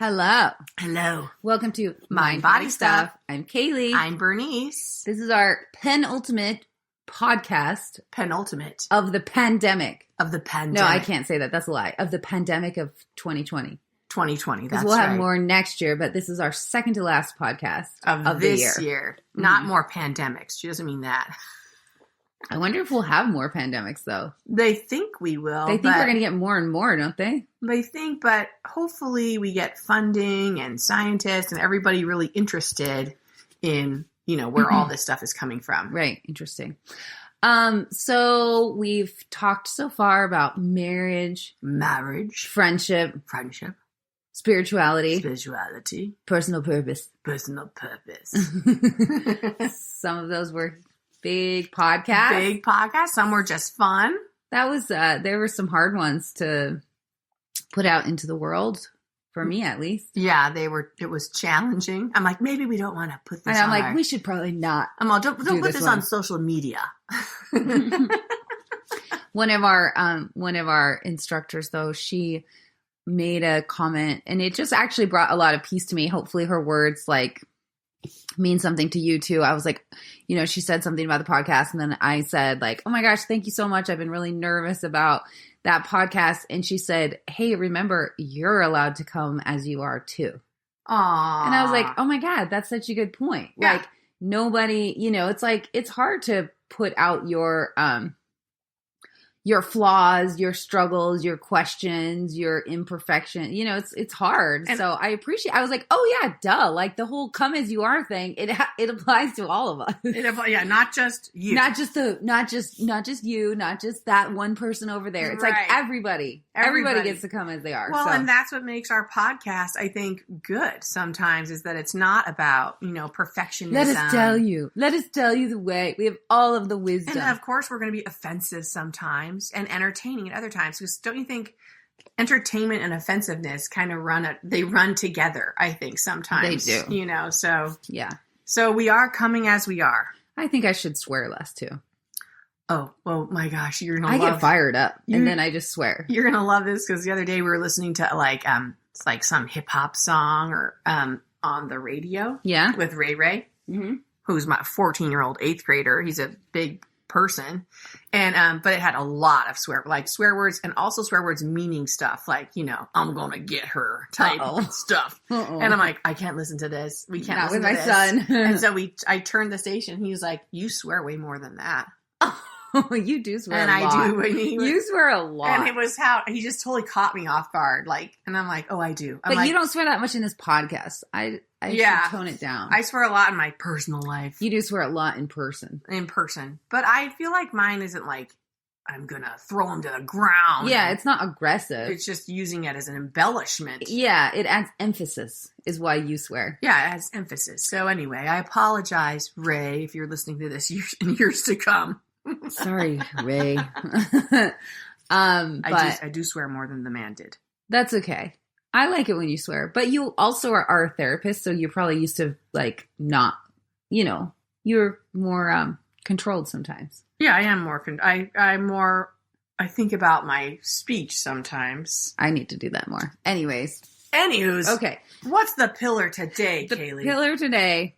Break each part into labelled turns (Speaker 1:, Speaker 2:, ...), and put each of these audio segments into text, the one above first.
Speaker 1: Hello.
Speaker 2: Hello.
Speaker 1: Welcome to
Speaker 2: Mind Body Stuff.
Speaker 1: I'm Kaylee.
Speaker 2: I'm Bernice.
Speaker 1: This is our penultimate podcast.
Speaker 2: Penultimate.
Speaker 1: Of the pandemic.
Speaker 2: Of the pandemic.
Speaker 1: No, I can't say that. That's a lie. Of the pandemic of 2020.
Speaker 2: 2020, that's
Speaker 1: we'll
Speaker 2: right.
Speaker 1: have more next year, but this is our second to last podcast of
Speaker 2: this
Speaker 1: the
Speaker 2: year. Not more pandemics. She doesn't mean that.
Speaker 1: I wonder if we'll have more pandemics, though.
Speaker 2: They think we will.
Speaker 1: They think we're going to get more and more, don't they?
Speaker 2: They think, but hopefully we get funding and scientists and everybody really interested in, where all this stuff is coming from.
Speaker 1: Right. Interesting. So we've talked so far about marriage, friendship, spirituality, personal purpose. Some of those were big podcasts.
Speaker 2: Some were just fun.
Speaker 1: That was, there were some hard ones to put out into the world, for me at least.
Speaker 2: Yeah, it was challenging. I'm like, maybe we don't want to put this on.
Speaker 1: And I'm like, we should probably not.
Speaker 2: I'm all, don't put this on social media.
Speaker 1: One of our instructors, though, she made a comment, and it just actually brought a lot of peace to me. Hopefully her words mean something to you too. I was like, she said something about the podcast, and then I said oh my gosh, thank you so much. I've been really nervous about that podcast. And she said, hey, remember, you're allowed to come as you are too.
Speaker 2: Aww.
Speaker 1: And I was like, oh my God, that's such a good point.
Speaker 2: Yeah.
Speaker 1: Nobody, it's hard to put out your flaws, your struggles, your questions, your imperfection. It's hard. And so I was like, oh yeah, duh. The whole come as you are thing, it applies to all of us.
Speaker 2: Not just you.
Speaker 1: Not just you, not just that one person over there. It's
Speaker 2: right.
Speaker 1: Everybody gets to come as they are.
Speaker 2: Well, and that's what makes our podcast, I think, good sometimes, is that it's not about, perfectionism.
Speaker 1: Let us tell you the way. We have all of the wisdom.
Speaker 2: And of course, we're going to be offensive sometimes and entertaining at other times, because don't you think entertainment and offensiveness kind of run together? I think sometimes
Speaker 1: they do.
Speaker 2: So
Speaker 1: yeah.
Speaker 2: So we are coming as we are.
Speaker 1: I think I should swear less too.
Speaker 2: Oh my gosh,
Speaker 1: I get fired up and then I just swear.
Speaker 2: You're gonna love this, because the other day we were listening to some hip hop song or on the radio.
Speaker 1: Yeah,
Speaker 2: with Ray, who's my 14-year-old 8th grader. He's a big person, and but it had a lot of swear words, and also swear words meaning stuff I'm gonna get her type stuff. And I'm like, I can't listen to this. We can't
Speaker 1: Not
Speaker 2: listen
Speaker 1: with
Speaker 2: to
Speaker 1: my
Speaker 2: this.
Speaker 1: son.
Speaker 2: And so I turned the station. He was like, you swear way more than that.
Speaker 1: You do swear
Speaker 2: and
Speaker 1: a lot.
Speaker 2: I do.
Speaker 1: You swear a lot.
Speaker 2: And it was how he just totally caught me off guard. And I'm like, oh, I do.
Speaker 1: But you don't swear that much in this podcast. I should tone it down.
Speaker 2: I swear a lot in my personal life.
Speaker 1: You do swear a lot in person.
Speaker 2: But I feel like mine isn't I'm going to throw him to the ground.
Speaker 1: Yeah, it's not aggressive.
Speaker 2: It's just using it as an embellishment.
Speaker 1: Yeah, it adds emphasis is why you swear.
Speaker 2: Yeah, it adds emphasis. So anyway, I apologize, Ray, if you're listening to this in years to come.
Speaker 1: Sorry, Ray.
Speaker 2: I do swear more than the man did.
Speaker 1: That's okay. I like it when you swear, but you also are a therapist, so you're probably used to not, you're more controlled sometimes.
Speaker 2: Yeah, I am more. I think about my speech sometimes.
Speaker 1: I need to do that more. Anywho's.
Speaker 2: Okay. What's the pillar today, Kaylee?
Speaker 1: The pillar today,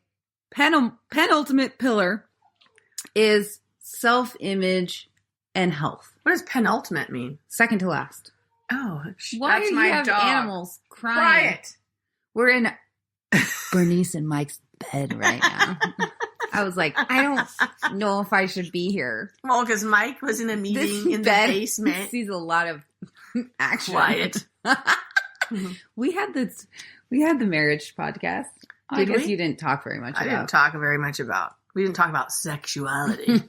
Speaker 1: penultimate pillar, is self-image and health.
Speaker 2: What does penultimate mean?
Speaker 1: Second to last.
Speaker 2: Oh,
Speaker 1: why
Speaker 2: that's
Speaker 1: do
Speaker 2: my
Speaker 1: you have
Speaker 2: dog.
Speaker 1: Animals crying?
Speaker 2: Quiet.
Speaker 1: We're in Bernice and Mike's bed right now. I was like, I don't know if I should be here.
Speaker 2: Well, because Mike was in a meeting in the basement.
Speaker 1: He sees a lot of action.
Speaker 2: Quiet.
Speaker 1: We had the marriage podcast. I guess you didn't talk very much about.
Speaker 2: We didn't talk about sexuality.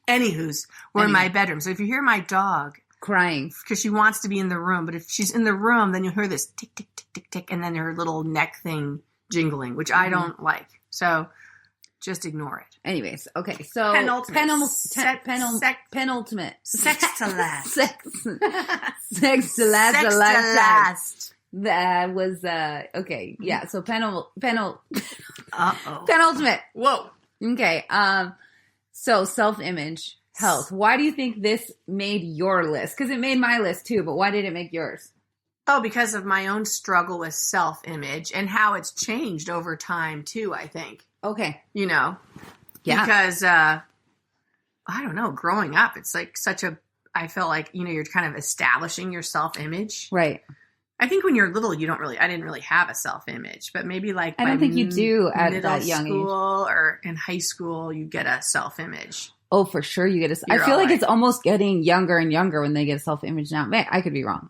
Speaker 2: Anywho's, we're in my bedroom. So if you hear my dog
Speaker 1: crying
Speaker 2: because she wants to be in the room, but if she's in the room, then you'll hear this tick, tick, tick, tick, tick, and then her little neck thing jingling, which I don't like. So just ignore it.
Speaker 1: Anyways, okay. So penultimate.
Speaker 2: Sex to last.
Speaker 1: Sex to last. That was okay. Yeah. So penultimate.
Speaker 2: Whoa.
Speaker 1: Okay. So self-image, health. Why do you think this made your list? Because it made my list too, but why did it make yours?
Speaker 2: Oh, because of my own struggle with self-image and how it's changed over time too, I think.
Speaker 1: Okay.
Speaker 2: You know?
Speaker 1: Yeah.
Speaker 2: Because, I don't know, growing up, it's like I felt like, you know, you're kind of establishing your self-image.
Speaker 1: Right.
Speaker 2: I think when you're little, I didn't really have a self-image, but maybe like
Speaker 1: I don't think you do at that young age.
Speaker 2: Middle school or in high school, you get a self-image.
Speaker 1: Oh, for sure. You get I feel like it's almost getting younger and younger when they get a self-image now. Man, I could be wrong.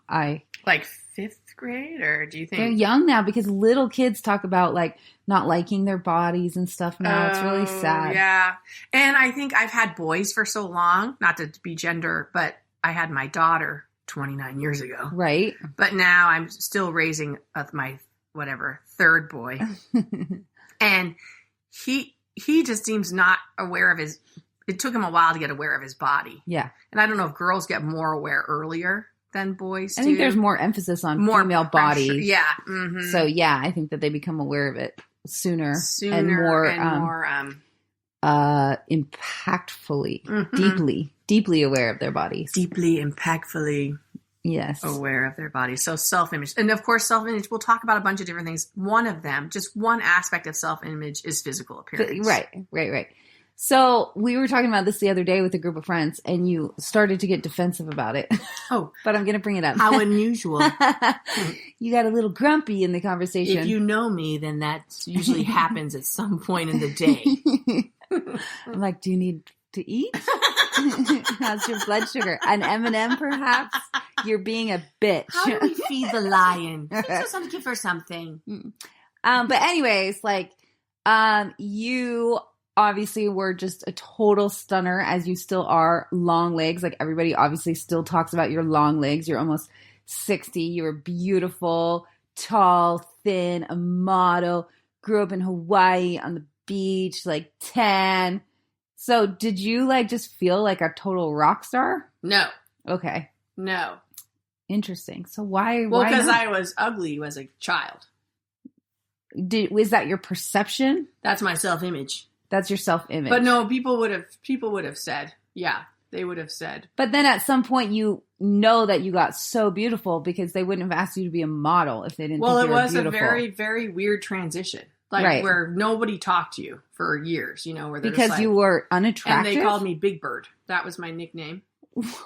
Speaker 2: Like 5th grade, or do you think?
Speaker 1: They're young now because little kids talk about like not liking their bodies and stuff now. It's really sad.
Speaker 2: Yeah. And I think I've had boys for so long, not to be gender, but I had my daughter 29 years ago.
Speaker 1: Right.
Speaker 2: But now I'm still raising my, third boy. And he just seems not aware of it took him a while to get aware of his body.
Speaker 1: Yeah.
Speaker 2: And I don't know if girls get more aware earlier than boys do.
Speaker 1: I think there's more emphasis on female bodies.
Speaker 2: Yeah. Mm-hmm.
Speaker 1: So yeah, I think that they become aware of it sooner and more impactfully,
Speaker 2: mm-hmm.
Speaker 1: deeply aware of their bodies.
Speaker 2: Deeply, impactfully.
Speaker 1: Yes.
Speaker 2: Aware of their bodies. So self-image. And of course, self-image, we'll talk about a bunch of different things. One of them, just one aspect of self-image is physical appearance.
Speaker 1: Right. So we were talking about this the other day with a group of friends, and you started to get defensive about it.
Speaker 2: Oh.
Speaker 1: But I'm going to bring it up.
Speaker 2: How unusual.
Speaker 1: You got a little grumpy in the conversation.
Speaker 2: If you know me, then that usually happens at some point in the day.
Speaker 1: I'm like, do you need to eat? How's your blood sugar? An M&M, perhaps? You're being a bitch.
Speaker 2: How do we feed the lion? Give her something.
Speaker 1: But anyways, like, you obviously were just a total stunner, as you still are. Long legs. Like, everybody obviously still talks about your long legs. You're almost 60. You were beautiful, tall, thin, a model. Grew up in Hawaii on the beach, like tan. So did you like just feel like a total rock star?
Speaker 2: No.
Speaker 1: Okay.
Speaker 2: No.
Speaker 1: Interesting. So why?
Speaker 2: Well, because I was ugly as a child.
Speaker 1: Was that your perception?
Speaker 2: That's my self-image.
Speaker 1: That's your self-image.
Speaker 2: But no, people would have said, yeah, they would have said.
Speaker 1: But then at some point you know that you got so beautiful because they wouldn't have asked you to be a model if they didn't think you were beautiful.
Speaker 2: Well, it was a very, very weird transition. Like, where nobody talked to you for years, you know, where they're
Speaker 1: because
Speaker 2: just like,
Speaker 1: you were unattractive.
Speaker 2: And they called me Big Bird. That was my nickname.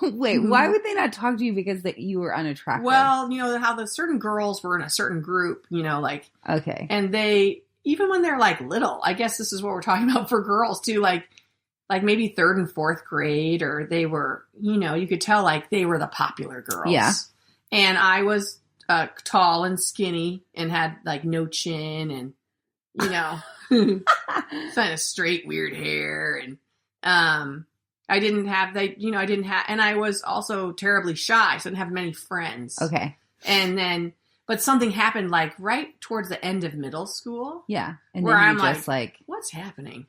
Speaker 1: Wait, why would they not talk to you because you were unattractive?
Speaker 2: Well, you know, how the certain girls were in a certain group, you know, like.
Speaker 1: Okay.
Speaker 2: And they, even when they're like little, I guess this is what we're talking about for girls too, like maybe 3rd and 4th grade, or they were, you know, you could tell like they were the popular girls. Yeah. And I was tall and skinny and had like no chin and, you know, kind of straight, weird hair. And I didn't have and I was also terribly shy, so I didn't have many friends.
Speaker 1: Okay.
Speaker 2: And then, but something happened like right towards the end of middle school.
Speaker 1: Yeah. And
Speaker 2: where
Speaker 1: then
Speaker 2: I'm
Speaker 1: just like,
Speaker 2: what's happening?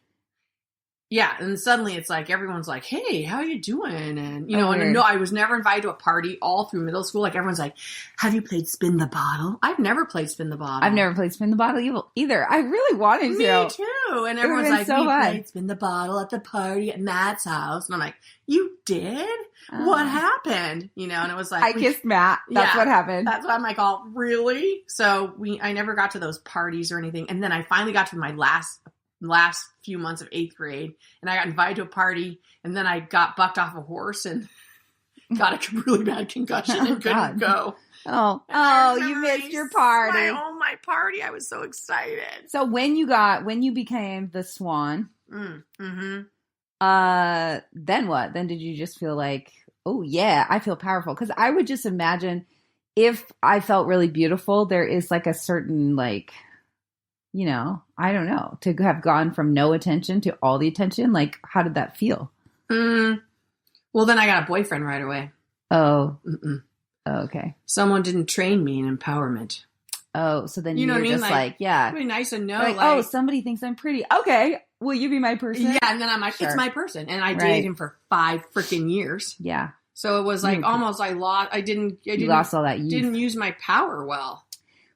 Speaker 2: Yeah, and suddenly it's like everyone's like, "Hey, how you doing?" And you know, and no, I was never invited to a party all through middle school. Like everyone's like, "Have you played Spin the Bottle?" I've never played Spin the Bottle.
Speaker 1: I've never played Spin the Bottle either. I really wanted to.
Speaker 2: Me too. And everyone's like, "We played Spin the Bottle at the party at Matt's house," and I'm like, "You did? What happened?" You know, and it was like
Speaker 1: I kissed Matt. That's what happened.
Speaker 2: That's why I'm like, "Oh, really?" So I never got to those parties or anything, and then I finally got to my last few months of 8th grade, and I got invited to a party, and then I got bucked off a horse and got a really bad concussion and couldn't go.
Speaker 1: Oh, you missed your party.
Speaker 2: My party. I was so excited.
Speaker 1: So when you became the Swan, then what? Then did you just feel like, oh yeah, I feel powerful? Because I would just imagine if I felt really beautiful, there is like a certain like, you know, I don't know, to have gone from no attention to all the attention. Like, how did that feel?
Speaker 2: Well, then I got a boyfriend right away.
Speaker 1: Oh. Okay.
Speaker 2: Someone didn't train me in empowerment.
Speaker 1: Oh, so then you were just like, yeah.
Speaker 2: It'd be nice to know.
Speaker 1: Like, oh, somebody thinks I'm pretty. Okay. Will you be my person?
Speaker 2: Yeah. And then I'm like, It's my person. And I dated him for 5 freaking years.
Speaker 1: Yeah.
Speaker 2: So it was like almost you
Speaker 1: lost all that youth.
Speaker 2: Didn't use my power well.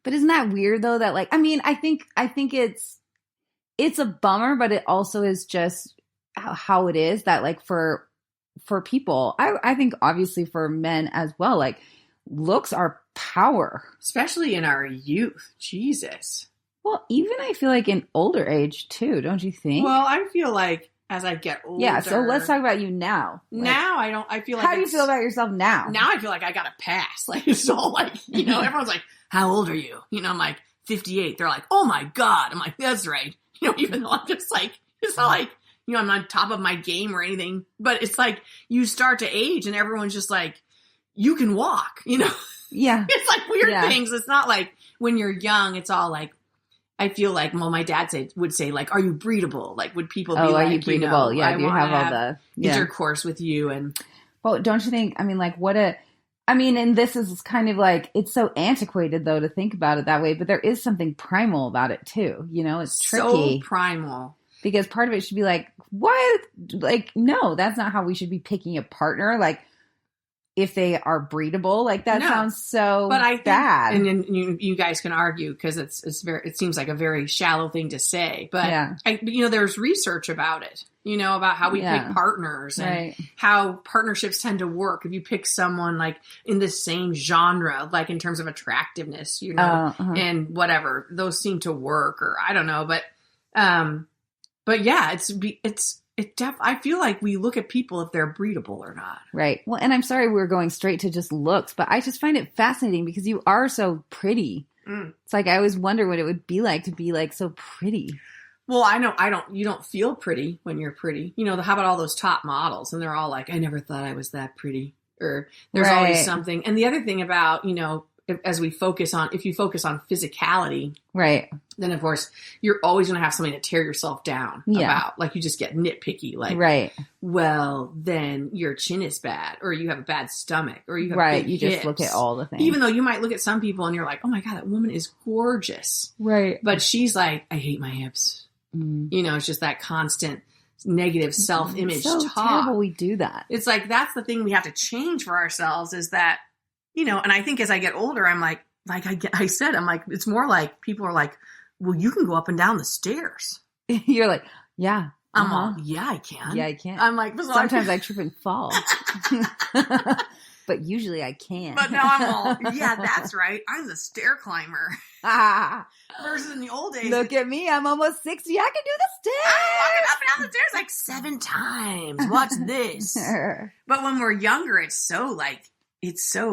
Speaker 1: But isn't that weird though? That like, I mean, I think it's a bummer, but it also is just how it is that like for people, I think obviously for men as well, like looks are power.
Speaker 2: Especially in our youth. Jesus.
Speaker 1: Well, even I feel like in older age too, don't you think?
Speaker 2: Well, I feel like as I get older.
Speaker 1: Yeah, so let's talk about you now.
Speaker 2: Now I feel like.
Speaker 1: How do you feel about yourself now?
Speaker 2: Now I feel like I got a pass. Like, it's all like, everyone's like, how old are you? I'm like, 58. They're like, oh my God. I'm like, that's right. Even though I'm just like, it's not like, I'm not on top of my game or anything, but it's like you start to age and everyone's just like, you can walk,
Speaker 1: Yeah.
Speaker 2: It's like weird things. It's not like when you're young, it's all like, I feel like, well, my dad would say, like, are you breedable? Like, would people be like,
Speaker 1: are you breedable? Yeah, do you have all the
Speaker 2: intercourse with you? And
Speaker 1: well, don't you think? I mean, like, and this is kind of like, it's so antiquated though to think about it that way, but there is something primal about it too. It's tricky.
Speaker 2: So primal.
Speaker 1: Because part of it should be like, what? Like, no, that's not how we should be picking a partner. Like, if they are breedable, like that sounds so bad.
Speaker 2: And then you guys can argue because it seems like a very shallow thing to say, but there's research about it, about how we pick partners and how partnerships tend to work. If you pick someone like in the same genre, like in terms of attractiveness, and whatever, those seem to work, or I don't know, but yeah, I feel like we look at people if they're breedable or not.
Speaker 1: Right. Well, and I'm sorry we're going straight to just looks, but I just find it fascinating because you are so pretty. It's like I always wonder what it would be like to be like so pretty.
Speaker 2: Well, you don't feel pretty when you're pretty. How about all those top models? And they're all like, I never thought I was that pretty. Or there's always something. And the other thing about, if you focus on physicality,
Speaker 1: right,
Speaker 2: then of course you're always going to have something to tear yourself down about. Like you just get nitpicky, like, well, then your chin is bad, or you have a bad stomach, or you have big
Speaker 1: you
Speaker 2: hips.
Speaker 1: just look at all the things.
Speaker 2: Even though you might look at some people and you're like, oh my God, that woman is gorgeous,
Speaker 1: right?
Speaker 2: But she's like, I hate my hips. It's just that constant negative self-image
Speaker 1: so
Speaker 2: talk.
Speaker 1: Terrible we do that.
Speaker 2: It's like that's the thing we have to change for ourselves, is that. And I think as I get older, I'm like I said, I'm like, it's more like people are like, well, you can go up and down the stairs.
Speaker 1: You're like, yeah.
Speaker 2: I'm all, yeah, I can.
Speaker 1: Yeah, I can.
Speaker 2: I'm like,
Speaker 1: sometimes I trip and fall. But usually I can.
Speaker 2: But now I'm all, yeah, that's right. I'm the stair climber. Versus in the old days.
Speaker 1: Look at me. I'm almost 60. I can do the stairs.
Speaker 2: I'm walking up and down the stairs like 7 times. Watch this. But when we're younger, it's so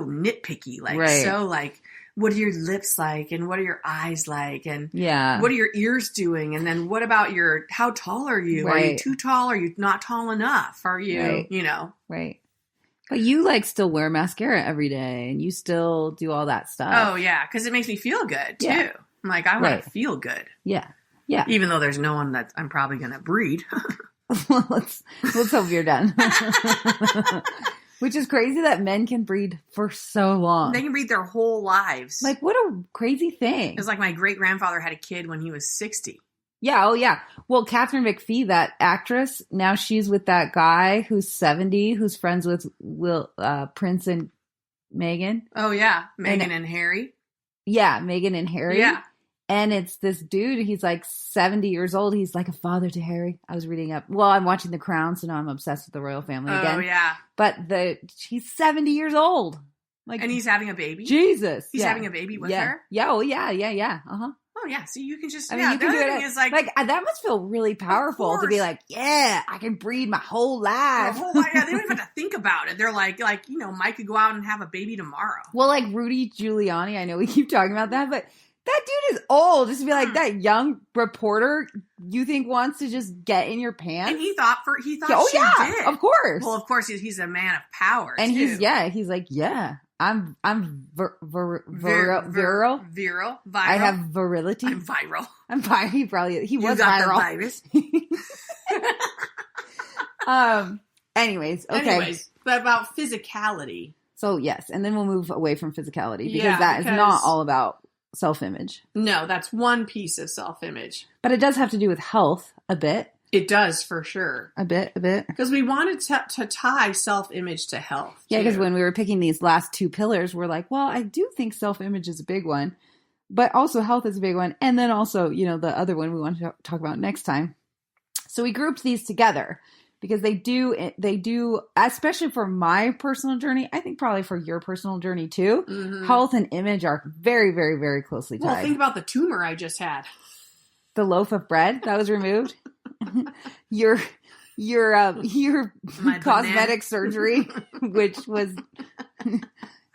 Speaker 2: nitpicky, so like, what are your lips like, and what are your eyes like, and what are your ears doing, and then what about how tall are you? Are you too tall? Are you not tall enough? Are you,
Speaker 1: Right. But you still wear mascara every day, and you still do all that stuff.
Speaker 2: Oh yeah, because it makes me feel good too. Yeah. I'm like, I want to feel good.
Speaker 1: Yeah. Yeah.
Speaker 2: Even though there's no one that I'm probably going to breed.
Speaker 1: Well, let's hope you're done. Which is crazy that men can breed for so long.
Speaker 2: They can breed their whole lives.
Speaker 1: Like, what a crazy thing.
Speaker 2: It's like my great-grandfather had a kid when he was 60.
Speaker 1: Yeah, oh yeah. Well, Catherine McPhee, that actress, now she's with that guy who's 70, who's friends with Prince and Meghan.
Speaker 2: Oh yeah, Meghan and Harry.
Speaker 1: Yeah, Meghan and Harry.
Speaker 2: Yeah.
Speaker 1: And it's this dude, he's like 70 years old. He's like a father to Harry. I was reading up. Well, I'm watching The Crown, so now I'm obsessed with the royal family again.
Speaker 2: Oh, yeah.
Speaker 1: But he's 70 years old.
Speaker 2: And he's having a baby?
Speaker 1: Jesus.
Speaker 2: He's having a baby with her?
Speaker 1: Yeah, oh, yeah. Uh-huh.
Speaker 2: Oh, yeah. See, you can just,
Speaker 1: you can do it.
Speaker 2: Is
Speaker 1: like, that must feel really powerful to be like, yeah, I can breed my whole life.
Speaker 2: Yeah, they don't even have to think about it. They're like, Mike could go out and have a baby tomorrow.
Speaker 1: Well, like Rudy Giuliani, I know we keep talking about that, but that dude is old. Just to be like that young reporter you think wants to just get in your pants.
Speaker 2: And he thought she did.
Speaker 1: Of course.
Speaker 2: Well, of course he's a man of power.
Speaker 1: And
Speaker 2: too.
Speaker 1: he's like, I'm virile.
Speaker 2: Viral.
Speaker 1: I have virility.
Speaker 2: I'm viral.
Speaker 1: I'm viral. He was
Speaker 2: got
Speaker 1: viral.
Speaker 2: The virus.
Speaker 1: Anyways, okay.
Speaker 2: But about physicality.
Speaker 1: So yes, and then we'll move away from physicality because that is not all about self-image.
Speaker 2: No, that's one piece of self-image.
Speaker 1: But it does have to do with health a bit.
Speaker 2: It does, for sure.
Speaker 1: A bit.
Speaker 2: Because we wanted to tie self-image to health.
Speaker 1: Yeah, because when we were picking these last two pillars, we're like, well, I do think self-image is a big one, but also health is a big one. And then also, the other one we want to talk about next time. So we grouped these together because they do, especially for my personal journey, I think probably for your personal journey too, health and image are very, very, very closely tied.
Speaker 2: Well, think about the tumor I just had.
Speaker 1: The loaf of bread that was removed. your cosmetic surgery, which was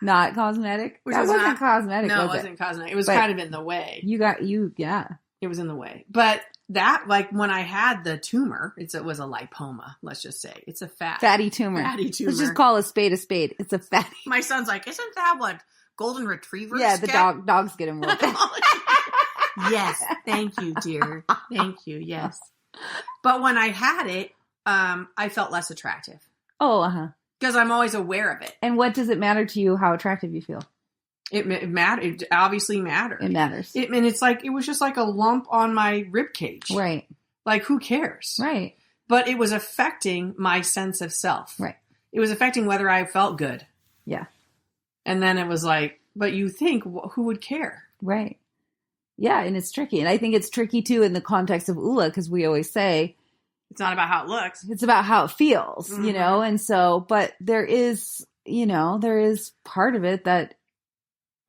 Speaker 1: not cosmetic. That wasn't cosmetic.
Speaker 2: No, it wasn't cosmetic. It was kind of in the way.
Speaker 1: It
Speaker 2: was in the way. But that, like, when I had the tumor, it was a lipoma, let's just say. It's a fatty tumor. Let's
Speaker 1: just call a spade a spade. It's a fatty.
Speaker 2: My son's like, isn't that what golden retrievers
Speaker 1: get? The dogs get him real bad.
Speaker 2: Yes. Thank you, dear. Thank you. Yes. But when I had it, I felt less attractive.
Speaker 1: Oh, uh-huh.
Speaker 2: Because I'm always aware of it.
Speaker 1: And what does it matter to you how attractive you feel?
Speaker 2: It mattered. It obviously mattered.
Speaker 1: It matters.
Speaker 2: And it's like, it was just like a lump on my rib cage.
Speaker 1: Right.
Speaker 2: Like, who cares?
Speaker 1: Right.
Speaker 2: But it was affecting my sense of self.
Speaker 1: Right.
Speaker 2: It was affecting whether I felt good.
Speaker 1: Yeah.
Speaker 2: And then it was like, but you think, who would care?
Speaker 1: Right. Yeah. And it's tricky. And I think it's tricky too in the context of Oula, because we always say,
Speaker 2: it's not about how it looks.
Speaker 1: It's about how it feels, you know? And so, but there is part of it that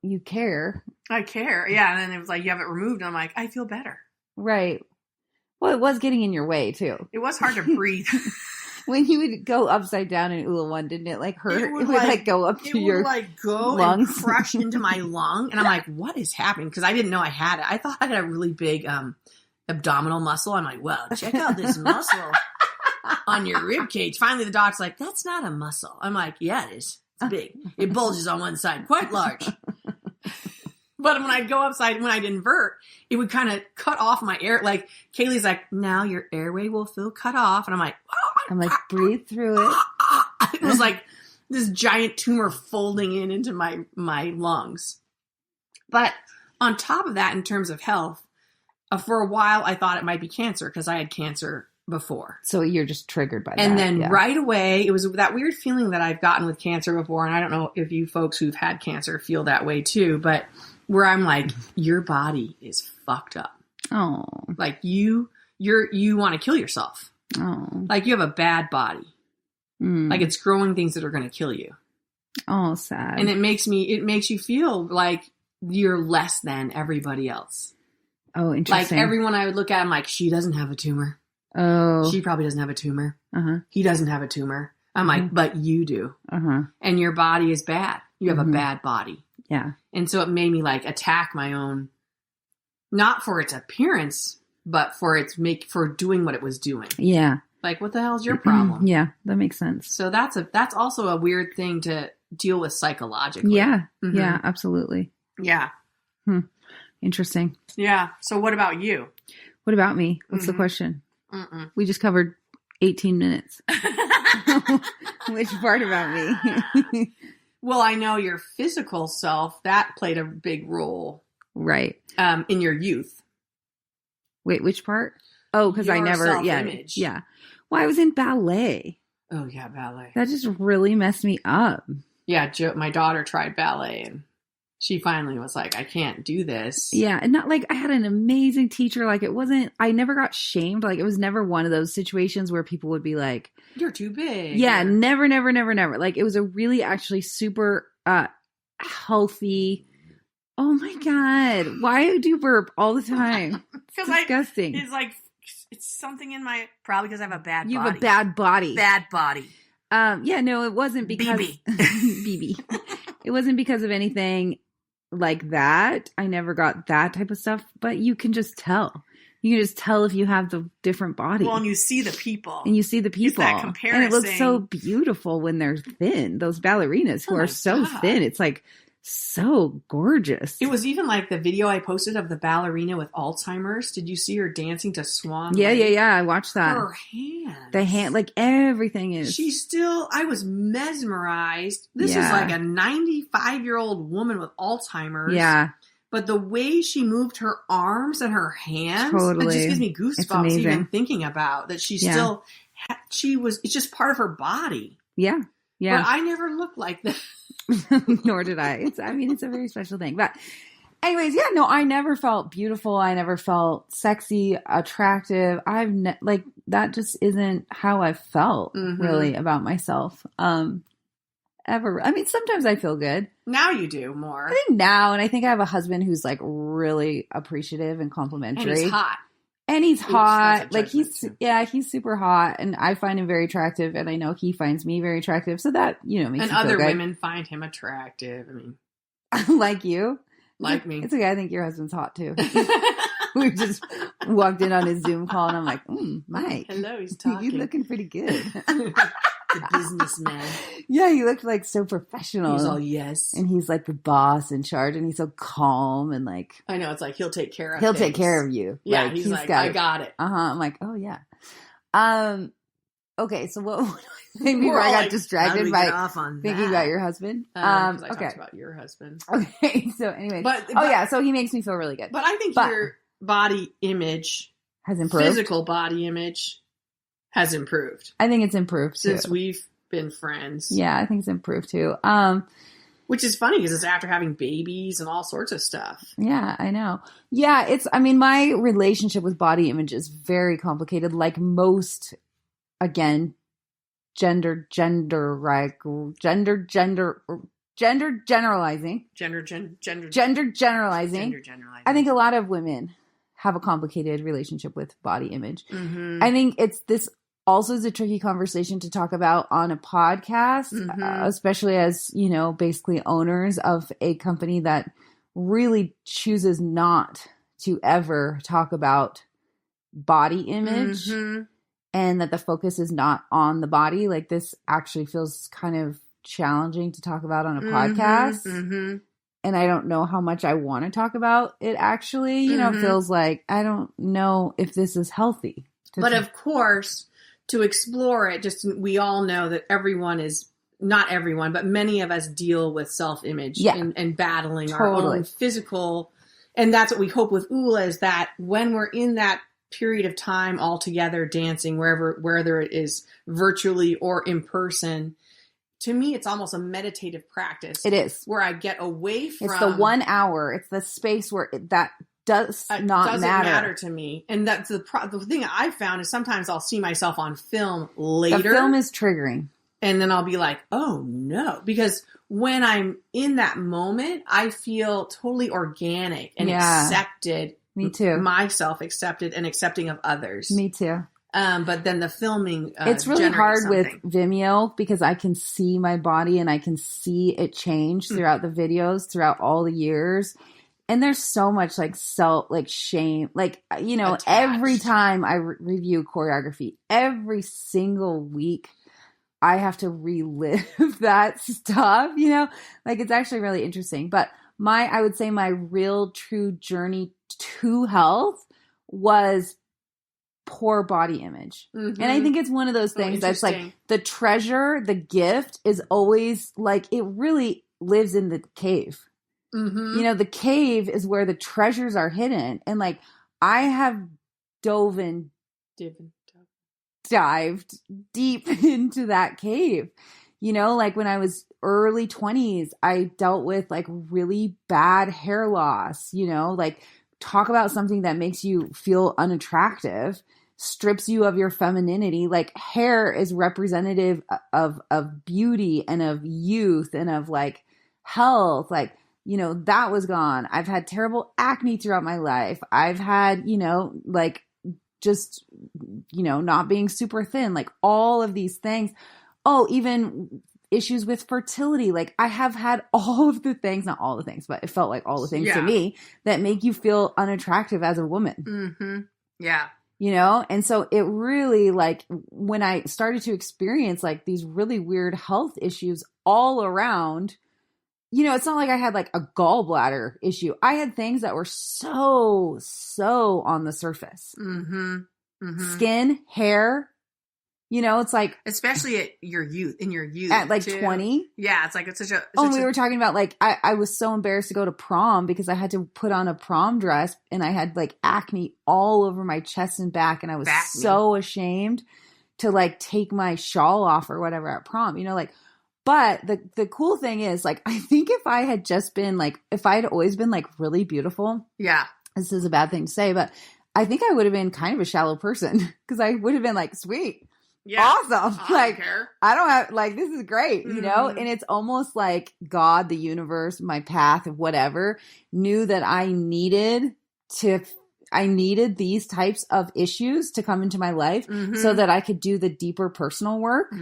Speaker 1: you care.
Speaker 2: I care. Yeah. And then it was like, you have it removed. And I'm like, I feel better.
Speaker 1: Right. Well, it was getting in your way too.
Speaker 2: It was hard to breathe.
Speaker 1: When you would go upside down in Oula 1, didn't it like hurt? It would like go up to your
Speaker 2: go
Speaker 1: lungs.
Speaker 2: And crush into my lung. And I'm like, what is happening? Because I didn't know I had it. I thought I had a really big abdominal muscle. I'm like, well, check out this muscle on your rib cage. Finally, the doc's like, that's not a muscle. I'm like, yeah, it is. It's big. It bulges on one side, quite large. But when I'd go upside, when I'd invert, it would kind of cut off my air. Like, Kaylee's like, now your airway will feel cut off. And I'm like,
Speaker 1: I'm like, breathe through it.
Speaker 2: It was like this giant tumor folding into my lungs. But on top of that, in terms of health, for a while, I thought it might be cancer because I had cancer before.
Speaker 1: So you're just triggered by that.
Speaker 2: And then right away, it was that weird feeling that I've gotten with cancer before. And I don't know if you folks who've had cancer feel that way too, but where I'm like, your body is fucked up.
Speaker 1: Oh.
Speaker 2: Like you want to kill yourself.
Speaker 1: Oh.
Speaker 2: Like you have a bad body. Like it's growing things that are going to kill you.
Speaker 1: Oh, sad.
Speaker 2: And it makes you feel like you're less than everybody else.
Speaker 1: Oh, interesting.
Speaker 2: Like everyone I would look at, I'm like, she doesn't have a tumor.
Speaker 1: Oh.
Speaker 2: She probably doesn't have a tumor.
Speaker 1: Uh-huh.
Speaker 2: He doesn't have a tumor. I'm like, but you do.
Speaker 1: Uh-huh.
Speaker 2: And your body is bad. You have a bad body.
Speaker 1: Yeah.
Speaker 2: And so it made me like attack my own, not for its appearance, but for doing what it was doing.
Speaker 1: Yeah.
Speaker 2: Like, what the hell is your problem?
Speaker 1: Yeah, that makes sense.
Speaker 2: So that's also a weird thing to deal with psychologically.
Speaker 1: Yeah. Yeah, absolutely.
Speaker 2: Yeah.
Speaker 1: Interesting.
Speaker 2: Yeah. So what about you?
Speaker 1: What about me? What's the question? We just covered 18 minutes. Which part about me?
Speaker 2: Well, I know your physical self, that played a big role.
Speaker 1: Right.
Speaker 2: In your youth.
Speaker 1: Wait, which part? Oh, because I never,
Speaker 2: self-image.
Speaker 1: Yeah. Well, I was in ballet.
Speaker 2: Oh, yeah, ballet.
Speaker 1: That just really messed me up.
Speaker 2: Yeah, my daughter tried ballet and she finally was like, I can't do this.
Speaker 1: Yeah, and not like I had an amazing teacher. Like I never got shamed. Like it was never one of those situations where people would be like,
Speaker 2: you're too big.
Speaker 1: Yeah, never. Like it was a really actually super healthy. Oh my God. Why do you burp all the time? It's disgusting.
Speaker 2: It's something in my, probably because I have a bad body.
Speaker 1: You have a bad body.
Speaker 2: Bad body.
Speaker 1: Yeah, no, it wasn't because BB. It wasn't because of anything like that. I never got that type of stuff, but you can just tell. You can just tell if you have the different body.
Speaker 2: Well, and you see the people.
Speaker 1: It's that
Speaker 2: comparison.
Speaker 1: And it looks so beautiful when they're thin. Those ballerinas who are so thin. It's like so gorgeous.
Speaker 2: It was even like the video I posted of the ballerina with Alzheimer's. Did you see her dancing to Swan Lake?
Speaker 1: Yeah. I watched that.
Speaker 2: Her hands.
Speaker 1: The hand, like everything is.
Speaker 2: I was mesmerized. This is like a 95-year-old woman with Alzheimer's.
Speaker 1: Yeah.
Speaker 2: But the way she moved her arms and her hands,
Speaker 1: totally.
Speaker 2: It just gives me goosebumps even thinking about that. It's just part of her body.
Speaker 1: Yeah. Yeah.
Speaker 2: But I never looked like that.
Speaker 1: Nor did I. It's a very special thing. But anyways, yeah, no, I never felt beautiful. I never felt sexy, attractive. Like that just isn't how I felt really about myself. Ever. I mean, sometimes I feel good.
Speaker 2: Now you do more.
Speaker 1: I think now, and I think I have a husband who's like really appreciative and complimentary.
Speaker 2: And he's hot.
Speaker 1: And he's hot. Like he's super hot, and I find him very attractive, and I know he finds me very attractive. So that, makes me feel good.
Speaker 2: And other women find him attractive. I mean,
Speaker 1: like you,
Speaker 2: like me.
Speaker 1: It's okay. I think your husband's hot too. We just walked in on his Zoom call, and I'm like, Mike,
Speaker 2: hello, he's talking.
Speaker 1: You're looking pretty good.
Speaker 2: The businessman.
Speaker 1: Yeah, he looked like so professional.
Speaker 2: He's all yes.
Speaker 1: And he's like the boss in charge, and he's so calm and like.
Speaker 2: I know, it's like he'll take care of
Speaker 1: He'll take care of you.
Speaker 2: Yeah, like, he's like, I got it.
Speaker 1: I'm like, oh yeah. Okay, so what maybe I got distracted by thinking about your husband.
Speaker 2: Okay. Talked about your husband.
Speaker 1: Okay, so anyway.
Speaker 2: But
Speaker 1: so he makes me feel really good.
Speaker 2: But I think your body image
Speaker 1: has improved.
Speaker 2: Physical body image has improved.
Speaker 1: I think it's improved
Speaker 2: since we've been friends.
Speaker 1: Yeah, I think it's improved too.
Speaker 2: Which is funny because it's after having babies and all sorts of stuff.
Speaker 1: Yeah, I know. Yeah, my relationship with body image is very complicated. Like most, again, gender generalizing. Gender generalizing. I think a lot of women have a complicated relationship with body image. Mm-hmm. I think this also is a tricky conversation to talk about on a podcast, especially as, basically owners of a company that really chooses not to ever talk about body image and that the focus is not on the body. Like this actually feels kind of challenging to talk about on a podcast. Mm-hmm. And I don't know how much I want to talk about it actually. It feels like I don't know if this is healthy.
Speaker 2: But of course, to explore it, we all know that not everyone, but many of us deal with self-image and battling our own physical. And that's what we hope with Oula is that when we're in that period of time all together dancing, whether it is virtually or in person, to me, it's almost a meditative practice.
Speaker 1: It is.
Speaker 2: Where I get away from...
Speaker 1: It's the 1 hour. It's the space where that doesn't matter
Speaker 2: to me. And that's the thing I found is sometimes I'll see myself on film later.
Speaker 1: The film is triggering.
Speaker 2: And then I'll be like, oh no. Because when I'm in that moment, I feel totally organic and accepted.
Speaker 1: Me too.
Speaker 2: Myself accepted and accepting of others.
Speaker 1: Me too.
Speaker 2: But then the filming,
Speaker 1: it's really hard with Vimeo because I can see my body and I can see it change throughout the videos, throughout all the years. And there's so much shame, attached. Every time I review choreography, every single week, I have to relive that stuff, it's actually really interesting. But I would say my real true journey to health was poor body image. Mm-hmm. And I think it's one of those things that's like the treasure, the gift is always it really lives in the cave. Mm-hmm. The cave is where the treasures are hidden. And I have dived deep into that cave. When I was early 20s, I dealt with really bad hair loss, talk about something that makes you feel unattractive, strips you of your femininity. Hair is representative of beauty and of youth and of health. That was gone. I've had terrible acne throughout my life. I've had, not being super thin, all of these things. Oh, even issues with fertility. I have had all of the things, not all the things, but it felt like all the things to me that make you feel unattractive as a woman. Mm-hmm.
Speaker 2: Yeah.
Speaker 1: And so it really when I started to experience these really weird health issues all around, it's not like I had a gallbladder issue. I had things that were so on the surface. Mm-hmm. Mm-hmm. Skin, hair, it's
Speaker 2: especially at in your youth
Speaker 1: at 20.
Speaker 2: Yeah. It's such a,
Speaker 1: we were talking about I was so embarrassed to go to prom because I had to put on a prom dress and I had acne all over my chest and back. And I was so ashamed to take my shawl off or whatever at prom, But the cool thing is, like, I think if I had just been like, if I had always been like really beautiful.
Speaker 2: Yeah.
Speaker 1: This is a bad thing to say, but I think I would have been kind of a shallow person because I would have been like, sweet. Yeah. Awesome. Like, I don't have, like, this is great, you know? And it's almost like God, the universe, my path, whatever, knew that I needed these types of issues to come into my life so that I could do the deeper personal work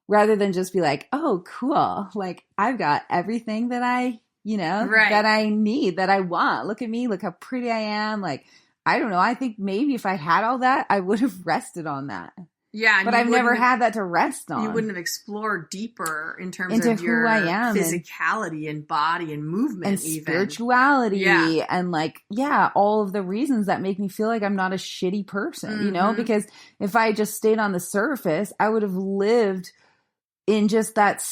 Speaker 1: rather than just be like, oh, cool. Like, I've got everything that I, you know, that I need, that I want. Look at me. Look how pretty I am. Like, I don't know. I think maybe if I had all that, I would have rested on that.
Speaker 2: Yeah.
Speaker 1: But I've never had that to rest on.
Speaker 2: You wouldn't have explored deeper in terms of your
Speaker 1: who I am
Speaker 2: physicality and body and movement
Speaker 1: and
Speaker 2: even.
Speaker 1: Spirituality and like, all of the reasons that make me feel like I'm not a shitty person, you know, because if I just stayed on the surface, I would have lived in just that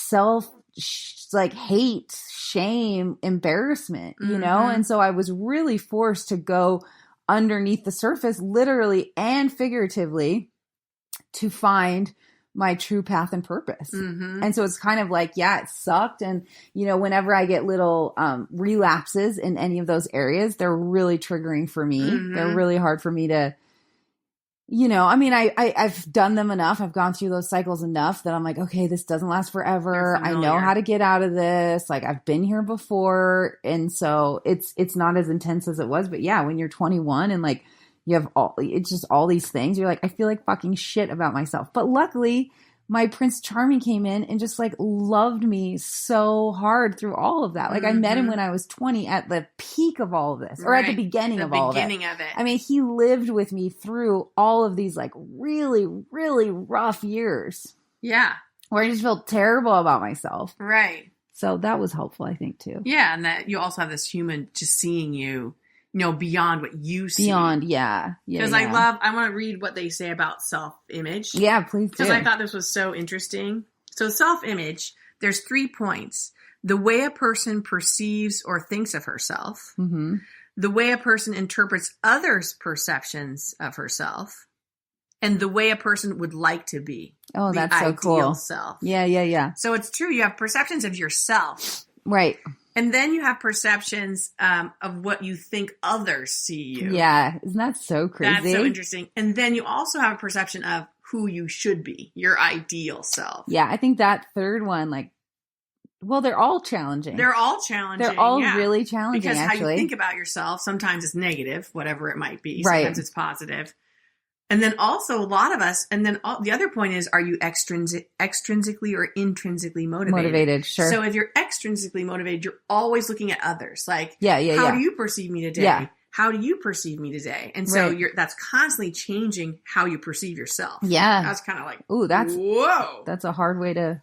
Speaker 1: like hate, shame, embarrassment, you know? And so I was really forced to go underneath the surface, literally and figuratively, to find my true path and purpose. And so it's kind of like, it sucked. And, you know, whenever I get little relapses in any of those areas, they're really triggering for me. They're really hard for me to, you know, I mean, I've done them enough. I've gone through those cycles enough that I'm like, okay, this doesn't last forever. I know how to get out of this. Like, I've been here before. And so it's not as intense as it was. But yeah, when you're 21 and like, you have it's just all these things. You're like, I feel like fucking shit about myself. But luckily, my Prince Charming came in and just like loved me so hard through all of that. Like I met him when I was 20 at the peak of all of this, or at the beginning of all of it. I mean, he lived with me through all of these like really, really rough years.
Speaker 2: Yeah.
Speaker 1: Where I just felt terrible about myself.
Speaker 2: Right.
Speaker 1: So that was helpful, I think, too.
Speaker 2: Yeah. And that you also have this human just seeing you, you know, beyond what you see.
Speaker 1: Beyond, yeah.
Speaker 2: Because I want to read what they say about self-image.
Speaker 1: Yeah, please do.
Speaker 2: Because I thought this was so interesting. So self-image, there's 3 points. The way a person perceives or thinks of herself. The way a person interprets others' perceptions of herself. And the way a person would like to be.
Speaker 1: Oh, that's so cool.
Speaker 2: Self.
Speaker 1: Yeah.
Speaker 2: So it's true. You have perceptions of yourself.
Speaker 1: Right.
Speaker 2: And then you have perceptions of what you think others see you.
Speaker 1: Yeah. Isn't that so crazy?
Speaker 2: That's so interesting. And then you also have a perception of who you should be, your ideal self.
Speaker 1: Yeah. I think that third one, like, well, they're all challenging.
Speaker 2: They're all challenging.
Speaker 1: They're all really challenging,
Speaker 2: because
Speaker 1: actually.
Speaker 2: how you think about yourself, sometimes it's negative, whatever it might be. Sometimes it's positive. And then also a lot of us, and then the other point is, are you extrinsically or intrinsically motivated?
Speaker 1: Sure.
Speaker 2: So if you're extrinsically motivated, you're always looking at others. Like, how do you perceive me today? Yeah. How do you perceive me today? And so that's constantly changing how you perceve yourself.
Speaker 1: Yeah.
Speaker 2: That's kind of like,
Speaker 1: whoa. That's a hard way to...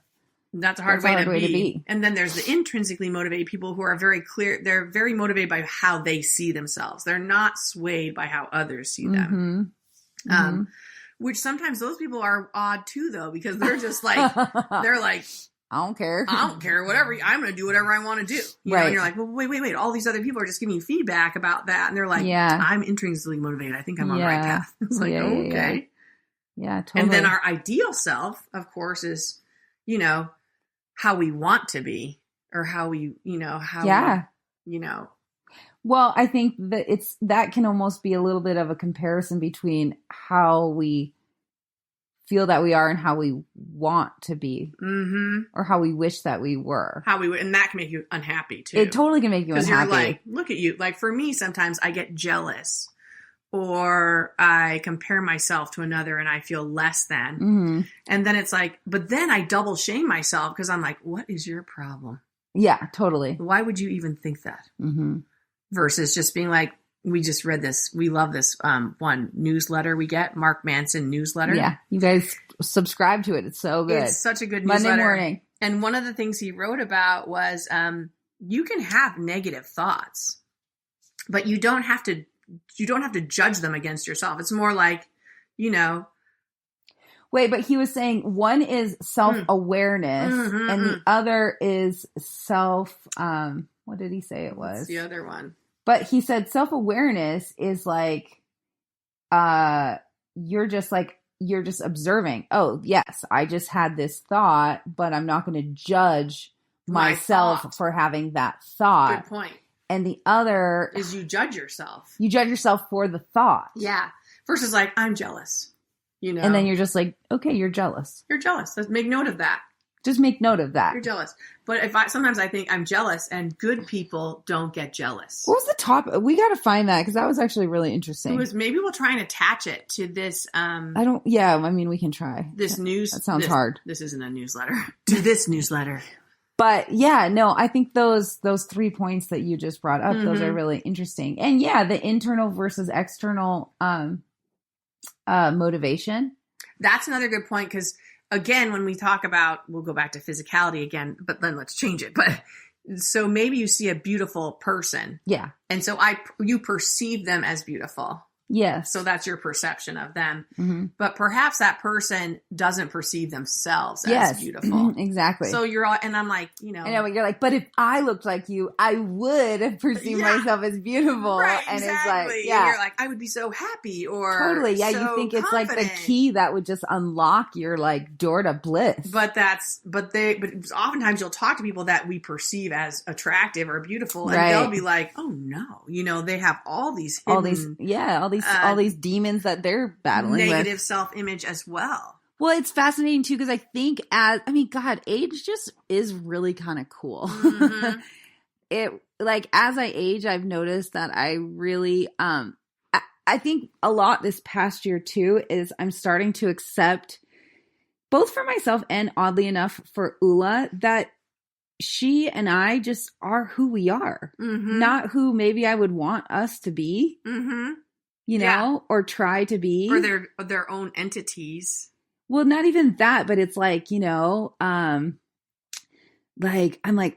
Speaker 2: That's a hard way to be. And then there's the intrinsically motivated people who are very clear. They're very motivated by how they see themselves. They're not swayed by how others see them. Which sometimes those people are odd too, though, because they're just like, they're like,
Speaker 1: I don't care.
Speaker 2: Whatever. I'm going to do whatever I want to do. You know, and you're like, well, wait. All these other people are just giving you feedback about that. And they're like, I'm intrinsically motivated. I think I'm on the right path. It's like, okay.
Speaker 1: Yeah, totally.
Speaker 2: And then our ideal self, of course, is, you know, how we want to be, or how we, you know,
Speaker 1: Well, I think that that can almost be a little bit of a comparison between how we feel that we are and how we want to be, or how we wish that we were.
Speaker 2: And that can make you unhappy too.
Speaker 1: It totally can make you unhappy.
Speaker 2: You're like, look at you. Like for me, sometimes I get jealous, or I compare myself to another and I feel less than. And then it's like, but then I double shame myself because I'm like, what is your problem?
Speaker 1: Yeah, totally.
Speaker 2: Why would you even think that? Versus just being like, we just read this. We love this one newsletter we get, Mark Manson newsletter.
Speaker 1: Yeah, you guys subscribe to it. It's so good.
Speaker 2: It's such a good newsletter.
Speaker 1: Monday morning.
Speaker 2: And one of the things he wrote about was you can have negative thoughts, but you don't have to judge them against yourself. It's more like, you know.
Speaker 1: Wait, but he was saying one is self-awareness and the other is what did he say it was?
Speaker 2: What's the other one?
Speaker 1: But he said self-awareness is like, you're just like you're just observing, oh, yes, I just had this thought, but I'm not going to judge myself for having that thought.
Speaker 2: Good point.
Speaker 1: And the other
Speaker 2: is you judge yourself.
Speaker 1: You judge yourself for the thought.
Speaker 2: Yeah. Versus like, I'm jealous. You know?
Speaker 1: And then you're just like, okay, you're jealous.
Speaker 2: You're jealous. Let's make note of that.
Speaker 1: Just make note of that.
Speaker 2: You're jealous. But sometimes I think I'm jealous, and good people don't get jealous.
Speaker 1: What was the topic? We got to find that, because that was actually really interesting.
Speaker 2: It was, maybe we'll try and attach it to this.
Speaker 1: We can try.
Speaker 2: This news.
Speaker 1: That sounds hard.
Speaker 2: This isn't a newsletter. To this newsletter.
Speaker 1: But yeah, no, I think those 3 points that you just brought up, those are really interesting. And yeah, the internal versus external motivation.
Speaker 2: That's another good point, because again, when we talk about, we'll go back to physicality again, but then let's change it. But so maybe you see a beautiful person.
Speaker 1: Yeah.
Speaker 2: And so you perceive them as beautiful.
Speaker 1: Yes.
Speaker 2: So that's your perception of them.
Speaker 1: Mm-hmm.
Speaker 2: But perhaps that person doesn't perceive themselves as beautiful.
Speaker 1: Exactly.
Speaker 2: So you're all, and I'm like,
Speaker 1: I know, but you're like, but if I looked like you, I would perceive myself as beautiful.
Speaker 2: Right,
Speaker 1: and
Speaker 2: exactly.
Speaker 1: It's like,
Speaker 2: and you're like, I would be so happy or
Speaker 1: totally. Yeah.
Speaker 2: so
Speaker 1: You think it's
Speaker 2: confident.
Speaker 1: like the key that would just unlock your like door to bliss.
Speaker 2: But oftentimes you'll talk to people that we perceive as attractive or beautiful, and they'll be like, oh no, they have all these hidden,
Speaker 1: all these demons that they're battling
Speaker 2: negative
Speaker 1: with.
Speaker 2: self-image as well.
Speaker 1: Well, it's fascinating too, because I think God, age just is really kind of cool.
Speaker 2: Mm-hmm.
Speaker 1: As I age, I've noticed that I really, I think a lot this past year too, is I'm starting to accept, both for myself and oddly enough for Oula, that she and I just are who we are, not who maybe I would want us to be. Mm-hmm. Or try to be.
Speaker 2: Or their own entities.
Speaker 1: Well, not even that, but it's like, I'm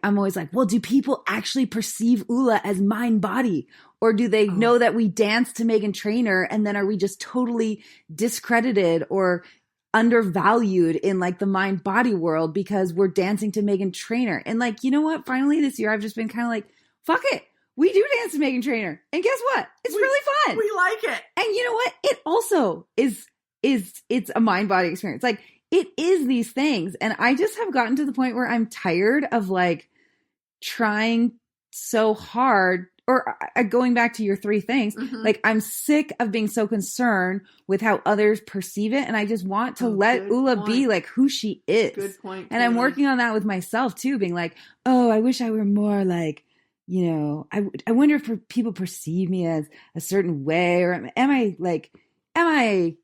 Speaker 1: always like, well, do people actually perceive Oula as mind body? Or do they know that we dance to Meghan Trainor, and then are we just totally discredited or undervalued in like the mind body world because we're dancing to Meghan Trainor? And like, you know what? Finally this year, I've just been kind of like, fuck it. We do dance to Meghan Trainor. And guess what? It's really fun.
Speaker 2: We like it.
Speaker 1: And you know what? It also it's a mind body experience. Like, it is these things. And I just have gotten to the point where I'm tired of like trying so hard, or going back to your 3 things. Mm-hmm. Like, I'm sick of being so concerned with how others perceive it. And I just want to let Oula be like who she is.
Speaker 2: Good point.
Speaker 1: And I'm working on that with myself too, being like, oh, I wish I were more like, I wonder if people perceive me as a certain way, or am I,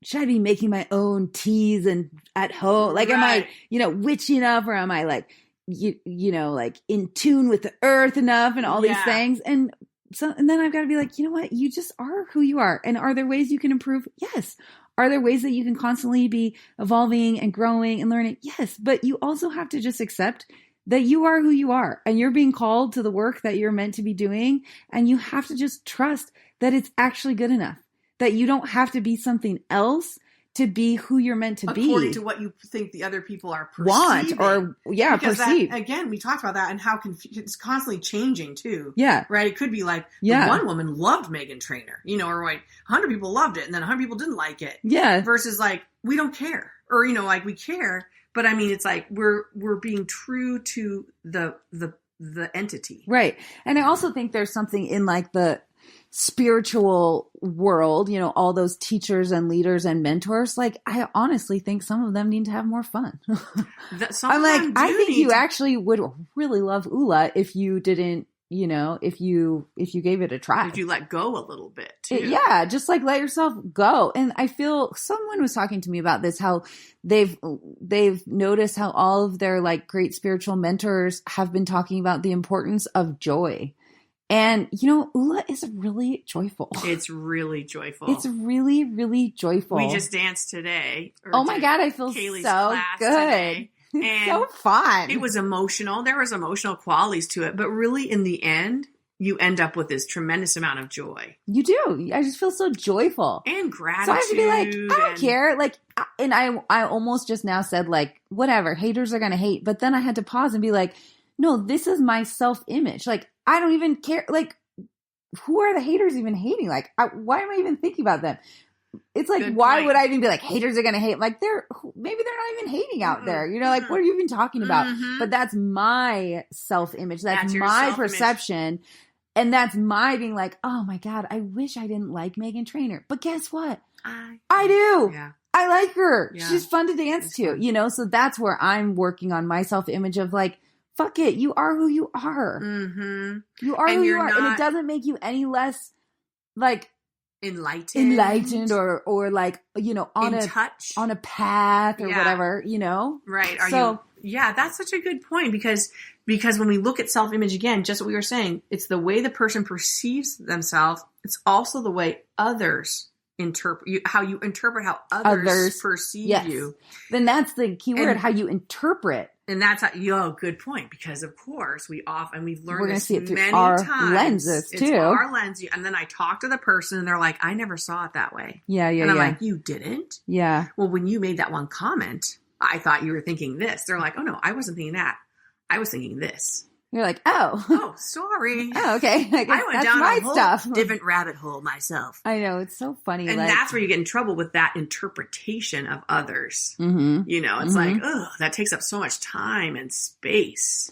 Speaker 1: should I be making my own teas and at home? Like, am I, witchy enough, or am I like, like in tune with the earth enough and all these things? And then I've got to be like, you know what? You just are who you are. And are there ways you can improve? Yes. Are there ways that you can constantly be evolving and growing and learning? Yes. But you also have to just accept that you are who you are, and you're being called to the work that you're meant to be doing. And you have to just trust that it's actually good enough, that you don't have to be something else to be who you're meant to be.
Speaker 2: According to what you think the other people are perceiving.
Speaker 1: Perceive.
Speaker 2: Again, we talked about that, and how it's constantly changing too.
Speaker 1: Yeah.
Speaker 2: Right? It could be like, one woman loved Meghan Trainor, or like 100 people loved it, and then 100 people didn't like it.
Speaker 1: Yeah.
Speaker 2: Versus like, we don't care. Or, like we care, but I mean, it's like we're being true to the entity.
Speaker 1: Right. And I also think there's something in like the spiritual world, all those teachers and leaders and mentors. Like, I honestly think some of them need to have more fun. I'm like, I think you actually would really love Oula if you didn't, if you gave it a try.
Speaker 2: If you let go a little bit too.
Speaker 1: Just like let yourself go. And I feel someone was talking to me about this, how they've noticed how all of their like great spiritual mentors have been talking about the importance of joy. And, Oula is really joyful.
Speaker 2: It's really joyful.
Speaker 1: It's really, really joyful.
Speaker 2: We just danced today.
Speaker 1: Oh my God, I feel
Speaker 2: Kaylee's
Speaker 1: so good.
Speaker 2: Today.
Speaker 1: It's so fun.
Speaker 2: It was emotional. There was emotional qualities to it. But really, in the end, you end up with this tremendous amount of joy.
Speaker 1: You do. I just feel so joyful.
Speaker 2: And gratitude.
Speaker 1: So I have to be like, I don't care. Like, and I almost just now said like, whatever, haters are going to hate. But then I had to pause and be like, no, this is my self-image. Like, I don't even care. Like, who are the haters even hating? Like, why am I even thinking about them? it's like, why would I even be like, haters are going to hate? Like maybe they're not even hating out there. You know, like, what are you even talking about? But that's my self-image. That's my perception. And that's my being like, oh my God, I wish I didn't like Meghan Trainor. But guess what? I do. Yeah. I like her. Yeah. She's fun to dance to, you know? So that's where I'm working on my self-image of like, fuck it. You are who you are. You are who you are. And it doesn't make you any less like enlightened or like, you know, on a path or whatever, you know?
Speaker 2: Right. Yeah, that's such a good point because when we look at self-image again, just what we were saying, it's the way the person perceives themselves. It's also the way others how you interpret how others perceive you.
Speaker 1: Then that's the key word, how you interpret.
Speaker 2: And that's good point. Because of course we've learned this many
Speaker 1: our
Speaker 2: times.
Speaker 1: Lenses too.
Speaker 2: It's our lens. And then I talk to the person and they're like, I never saw it that way.
Speaker 1: Yeah.
Speaker 2: And I'm like, you didn't?
Speaker 1: Yeah.
Speaker 2: Well, when you made that one comment, I thought you were thinking this. They're like, oh no, I wasn't thinking that. I was thinking this.
Speaker 1: You're like, oh,
Speaker 2: sorry.
Speaker 1: Oh, okay. I
Speaker 2: went
Speaker 1: that's
Speaker 2: down
Speaker 1: my
Speaker 2: a whole
Speaker 1: stuff.
Speaker 2: different rabbit hole myself.
Speaker 1: I know, it's so funny.
Speaker 2: And that's where you get in trouble with that interpretation of others. You know, it's like, that takes up so much time and space.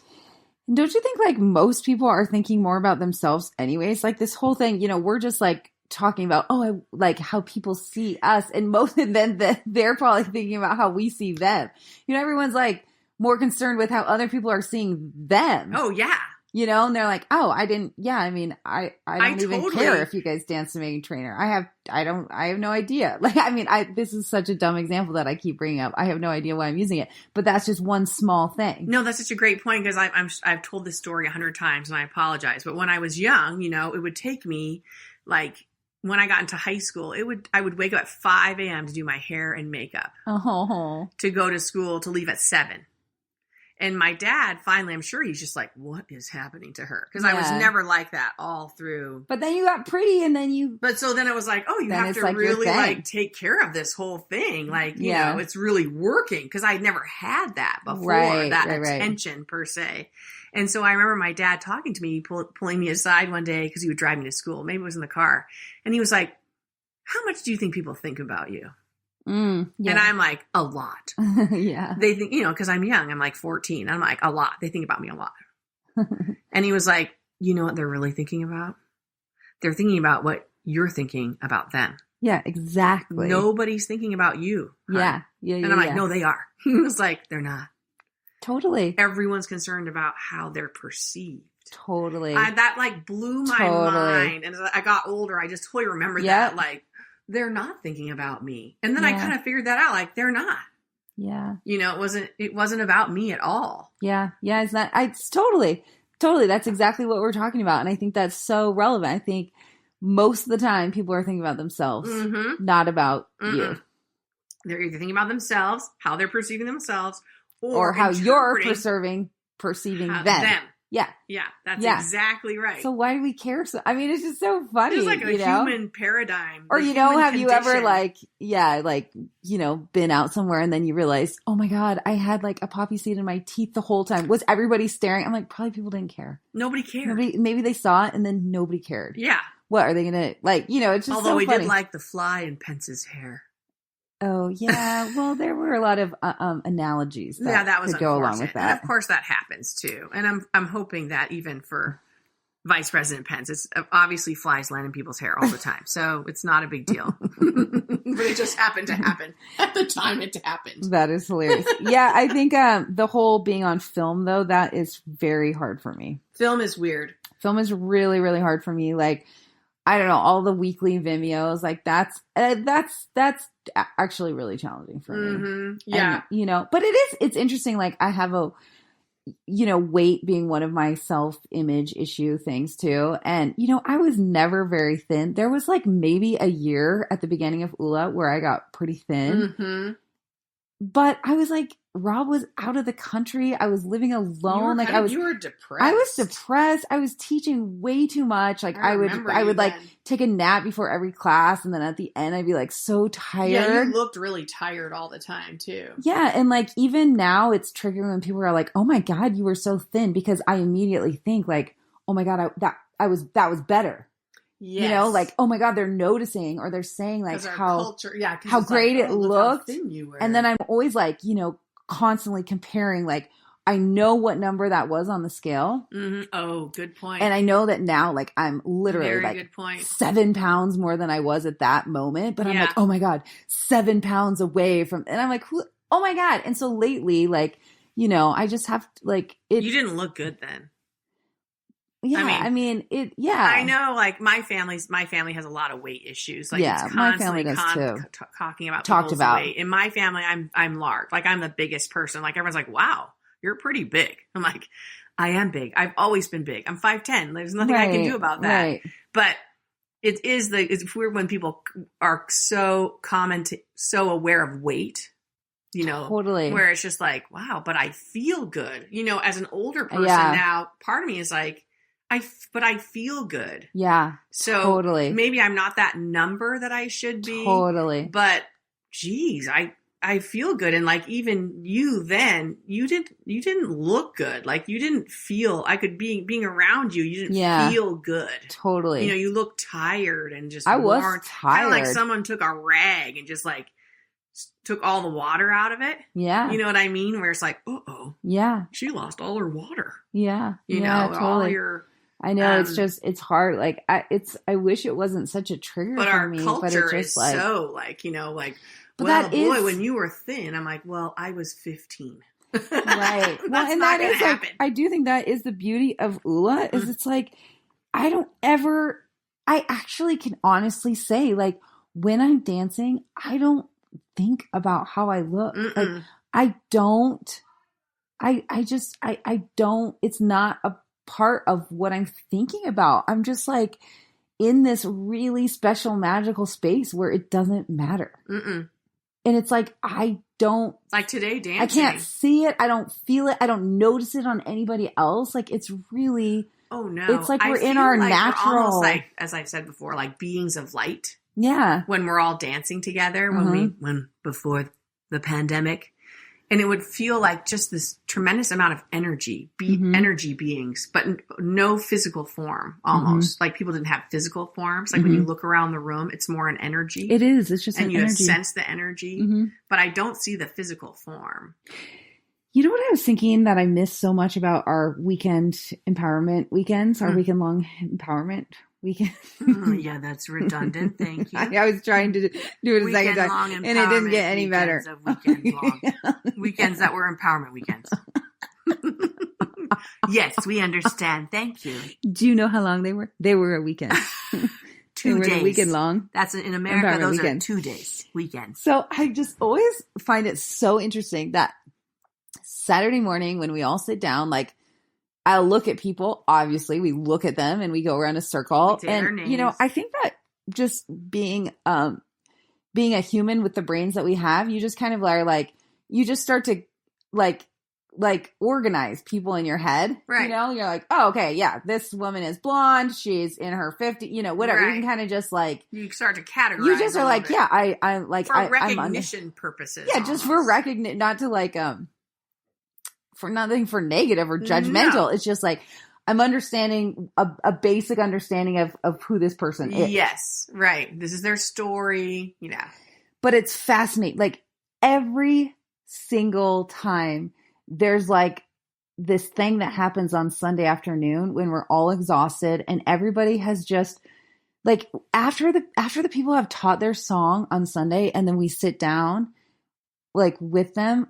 Speaker 1: Don't you think like most people are thinking more about themselves anyways? Like this whole thing, you know, we're just like talking about, like how people see us. And most of them, they're probably thinking about how we see them. You know, everyone's like, more concerned with how other people are seeing them.
Speaker 2: Oh, yeah.
Speaker 1: You know, and they're like, I don't even care if you guys dance to Meghan Trainor. I have no idea. Like, I mean, this is such a dumb example that I keep bringing up. I have no idea why I'm using it, but that's just one small thing.
Speaker 2: No, that's such a great point because I've told this story 100 times and I apologize. But when I was young, you know, it would take me like, when I got into high school, I would wake up at 5 a.m. to do my hair and makeup to go to school, to leave at 7. And my dad, finally, I'm sure he's just like, what is happening to her? Because I was never like that all through.
Speaker 1: But then you got pretty and then you...
Speaker 2: But so then it was like, you have to like really like take care of this whole thing. Like, you know, it's really working. Because I'd never had that before, attention per se. And so I remember my dad talking to me, pulling me aside one day because he would drive me to school. Maybe it was in the car. And he was like, how much do you think people think about you? And I'm like, a lot.
Speaker 1: Yeah.
Speaker 2: They think, you know, because I'm young, I'm like 14. I'm like, a lot. They think about me a lot. And he was like, you know what they're really thinking about? They're thinking about what you're thinking about them.
Speaker 1: Yeah, exactly.
Speaker 2: Nobody's thinking about you.
Speaker 1: Yeah.
Speaker 2: And I'm like, no, they are. He was like, they're not.
Speaker 1: Totally.
Speaker 2: Everyone's concerned about how they're perceived.
Speaker 1: Totally.
Speaker 2: That like blew my mind. And as I got older, I just totally remember that. Like, they're not thinking about me. And then I kind of figured that out. Like, they're not.
Speaker 1: Yeah.
Speaker 2: You know, it wasn't about me at all.
Speaker 1: Yeah. Yeah. It's totally. That's exactly what we're talking about. And I think that's so relevant. I think most of the time people are thinking about themselves, not about you.
Speaker 2: They're either thinking about themselves, how they're perceiving themselves, or
Speaker 1: how you're perceiving them. Yeah.
Speaker 2: Yeah. That's exactly right.
Speaker 1: So why do we care? So, I mean, it's just so funny.
Speaker 2: It's like a human paradigm.
Speaker 1: Or, you know, have you ever been out somewhere and then you realize, oh my God, I had like a poppy seed in my teeth the whole time. Was everybody staring? I'm like, probably people didn't care.
Speaker 2: Nobody cared.
Speaker 1: Maybe they saw it and then nobody cared.
Speaker 2: Yeah.
Speaker 1: What are they going to like, you know, it's just
Speaker 2: Although
Speaker 1: so
Speaker 2: we
Speaker 1: funny.
Speaker 2: did like the fly in Pence's hair.
Speaker 1: Oh, yeah. Well, there were a lot of analogies that was could go along with that.
Speaker 2: And of course that happens too. And I'm hoping that even for Vice President Pence, it's obviously flies land in people's hair all the time. So it's not a big deal. But it just happened to happen at the time it happened.
Speaker 1: That is hilarious. Yeah, I think the whole being on film, though, that is very hard for me.
Speaker 2: Film is weird.
Speaker 1: Film is really, really hard for me. Like, I don't know, all the weekly Vimeos, like that's actually really challenging for me.
Speaker 2: Yeah.
Speaker 1: And, you know, but it's interesting. Like I have weight being one of my self-image issue things too. And, you know, I was never very thin. There was like maybe a year at the beginning of Oula where I got pretty thin. But I was like, Rob was out of the country. I was living alone.
Speaker 2: You were depressed.
Speaker 1: I was depressed. I was teaching way too much. Like I would like take a nap before every class. And then at the end, I'd be like so tired.
Speaker 2: Yeah, you looked really tired all the time too.
Speaker 1: Yeah. And like, even now it's triggering when people are like, oh my God, you were so thin, because I immediately think like, oh my God, that was better.
Speaker 2: Yes.
Speaker 1: You know, like, oh my God, they're noticing, or they're saying like how
Speaker 2: culture,
Speaker 1: how great
Speaker 2: like,
Speaker 1: it looked.
Speaker 2: how thin you were.
Speaker 1: And then I'm always like, you know, constantly comparing, like, I know what number that was on the scale.
Speaker 2: Mm-hmm. Oh, good point.
Speaker 1: And I know that now, like, I'm literally
Speaker 2: Very
Speaker 1: like
Speaker 2: good point.
Speaker 1: 7 pounds more than I was at that moment. But I'm like, oh my God, 7 pounds away from, and I'm like, oh my God. And so lately, like, you know, I just have to, like,
Speaker 2: you didn't look good then.
Speaker 1: Yeah, I mean,
Speaker 2: I know, like, my family has a lot of weight issues. Like,
Speaker 1: yeah,
Speaker 2: it's
Speaker 1: my family does too.
Speaker 2: Talked about weight. In my family, I'm large. Like, I'm the biggest person. Like, everyone's like, wow, you're pretty big. I'm like, I am big. I've always been big. I'm 5'10". There's nothing I can do about that. Right. But it's weird when people are so aware of weight. You know, totally. Where it's just like, wow, but I feel good. You know, as an older person now, part of me is like, but I feel good. Yeah. So totally. Maybe I'm not that number that I should be. Totally. But geez, I feel good. And like, even you then, you didn't look good. Like, you didn't feel, I could being around you, you didn't feel good. Totally. You know, you look tired and just I was tired. Kind of like someone took a rag and just like took all the water out of it. Yeah. You know what I mean? Where it's like, uh-oh. Yeah. She lost all her water. Yeah. You know, totally. All your... I know, it's just, it's hard. Like, I wish it wasn't such a trigger for me. But our culture is like, so like, you know, like, well, boy, when you were thin, I'm like, well, I was 15. Right. Well, and that is like, I do think that is the beauty of Oula, is it's like, I actually can honestly say, like, when I'm dancing, I don't think about how I look. Like, I don't, it's not a part of what I'm thinking about. I'm just like in this really special magical space where it doesn't matter. And it's like, I don't like today dancing. I can't see it. I don't feel it. I don't notice it on anybody else. Like, it's really, oh no, it's like we're in our like natural, we're almost like, as I've said before, like beings of light. Yeah. When we're all dancing together, when before the pandemic. And it would feel like just this tremendous amount of energy, energy beings, but no physical form almost. Like, people didn't have physical forms. Like, when you look around the room, it's more an energy. It is. It's just an energy. And you sense the energy. But I don't see the physical form. You know what I was thinking that I miss so much about our weekend empowerment weekends, our weekend long empowerment weekend? Yeah, that's redundant. Thank you. I was trying to do it a second time, and it didn't get any better. Weekends long. Weekends that were empowerment weekends. Yes, we understand. Thank you. Do you know how long they were? They were a weekend. 2 days. A weekend long. That's in America. Those weekends. Are 2 days weekends. So I just always find it so interesting that Saturday morning when we all sit down, like, I'll look at people, obviously we look at them and we go around a circle. And, you know, I think that just being a human with the brains that we have, you just kind of are like, you just start to like organize people in your head. Right. You know, you're like, oh, okay. Yeah. This woman is blonde. She's in her 50s, you know, whatever. Right. You can kind of just like, you start to categorize. You just are like, yeah, I'm like, for recognition purposes. Yeah. Just for recognition, not to like, for nothing for negative or judgmental. No. It's just like, I'm understanding a basic understanding of who this person is. Yes. Right. This is their story. Yeah. But it's fascinating. Like, every single time there's like this thing that happens on Sunday afternoon when we're all exhausted and everybody has just like, after the people have taught their song on Sunday and then we sit down like with them,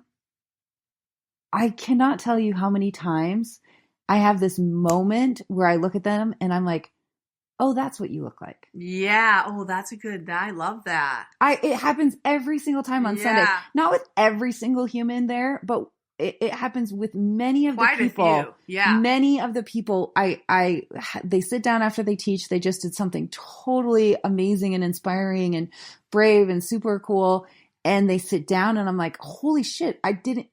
Speaker 2: I cannot tell you how many times I have this moment where I look at them and I'm like, oh, that's what you look like. Yeah. Oh, that's I love that. It happens every single time on Sunday. Not with every single human there, but it happens with many of the people. A few. Yeah. Many of the people they sit down after they teach. They just did something totally amazing and inspiring and brave and super cool. And they sit down and I'm like, holy shit, I didn't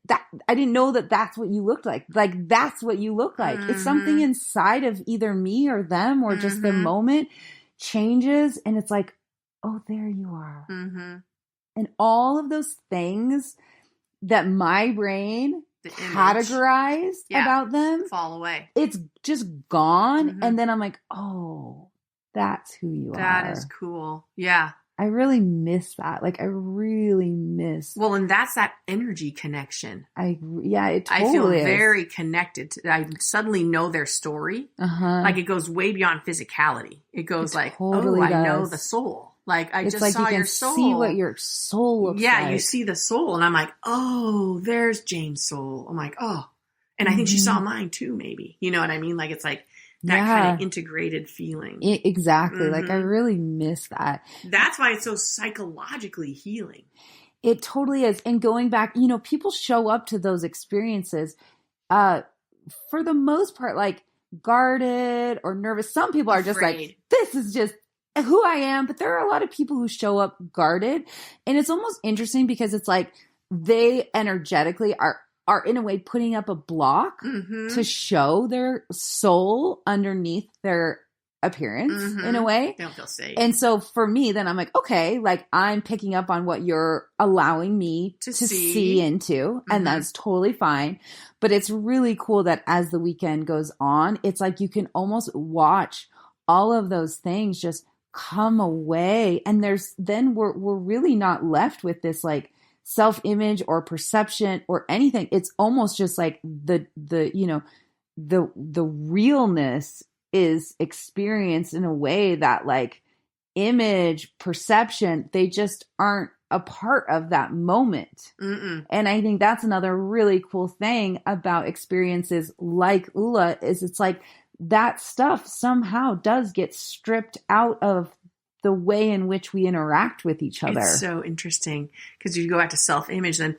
Speaker 2: know that that's what you looked like. Like, that's what you look like. It's something inside of either me or them or just the moment changes. And it's like, oh, there you are. And all of those things that my brain categorized about them fall away. It's just gone. And then I'm like, oh,
Speaker 1: that's who you are.
Speaker 2: That is cool. Yeah.
Speaker 1: I really miss that. Like, I really miss.
Speaker 2: Well, and that's that energy connection.
Speaker 1: It totally
Speaker 2: I feel
Speaker 1: is.
Speaker 2: very connected. I suddenly know their story. Like, it goes way beyond physicality. It goes totally I know the soul. Like, I just saw your soul.
Speaker 1: See what your soul looks like.
Speaker 2: Yeah, you see the soul. And I'm like, oh, there's Jane's soul. I'm like, oh. And I think she saw mine too, maybe. You know what I mean? Like, it's like that kind of integrated feeling.
Speaker 1: Exactly. Like, I really miss that.
Speaker 2: That's why it's so psychologically healing.
Speaker 1: It totally is. And going back, people show up to those experiences, for the most part, like, guarded or nervous. Some people are just like, this is just who I am. But there are a lot of people who show up guarded. And it's almost interesting because it's like they energetically are in a way putting up a block to show their soul underneath their appearance in a way.
Speaker 2: They don't feel safe.
Speaker 1: And so for me, then I'm like, okay, like I'm picking up on what you're allowing me to see into, and that's totally fine. But it's really cool that as the weekend goes on, it's like you can almost watch all of those things just come away. And we're really not left with this like self-image or perception or anything. It's almost just like the realness is experienced in a way that like image, perception, they just aren't a part of that moment. And I think that's another really cool thing about experiences like Oula is it's like that stuff somehow does get stripped out of the way in which we interact with each other.
Speaker 2: It's so interesting because you go back to self-image, then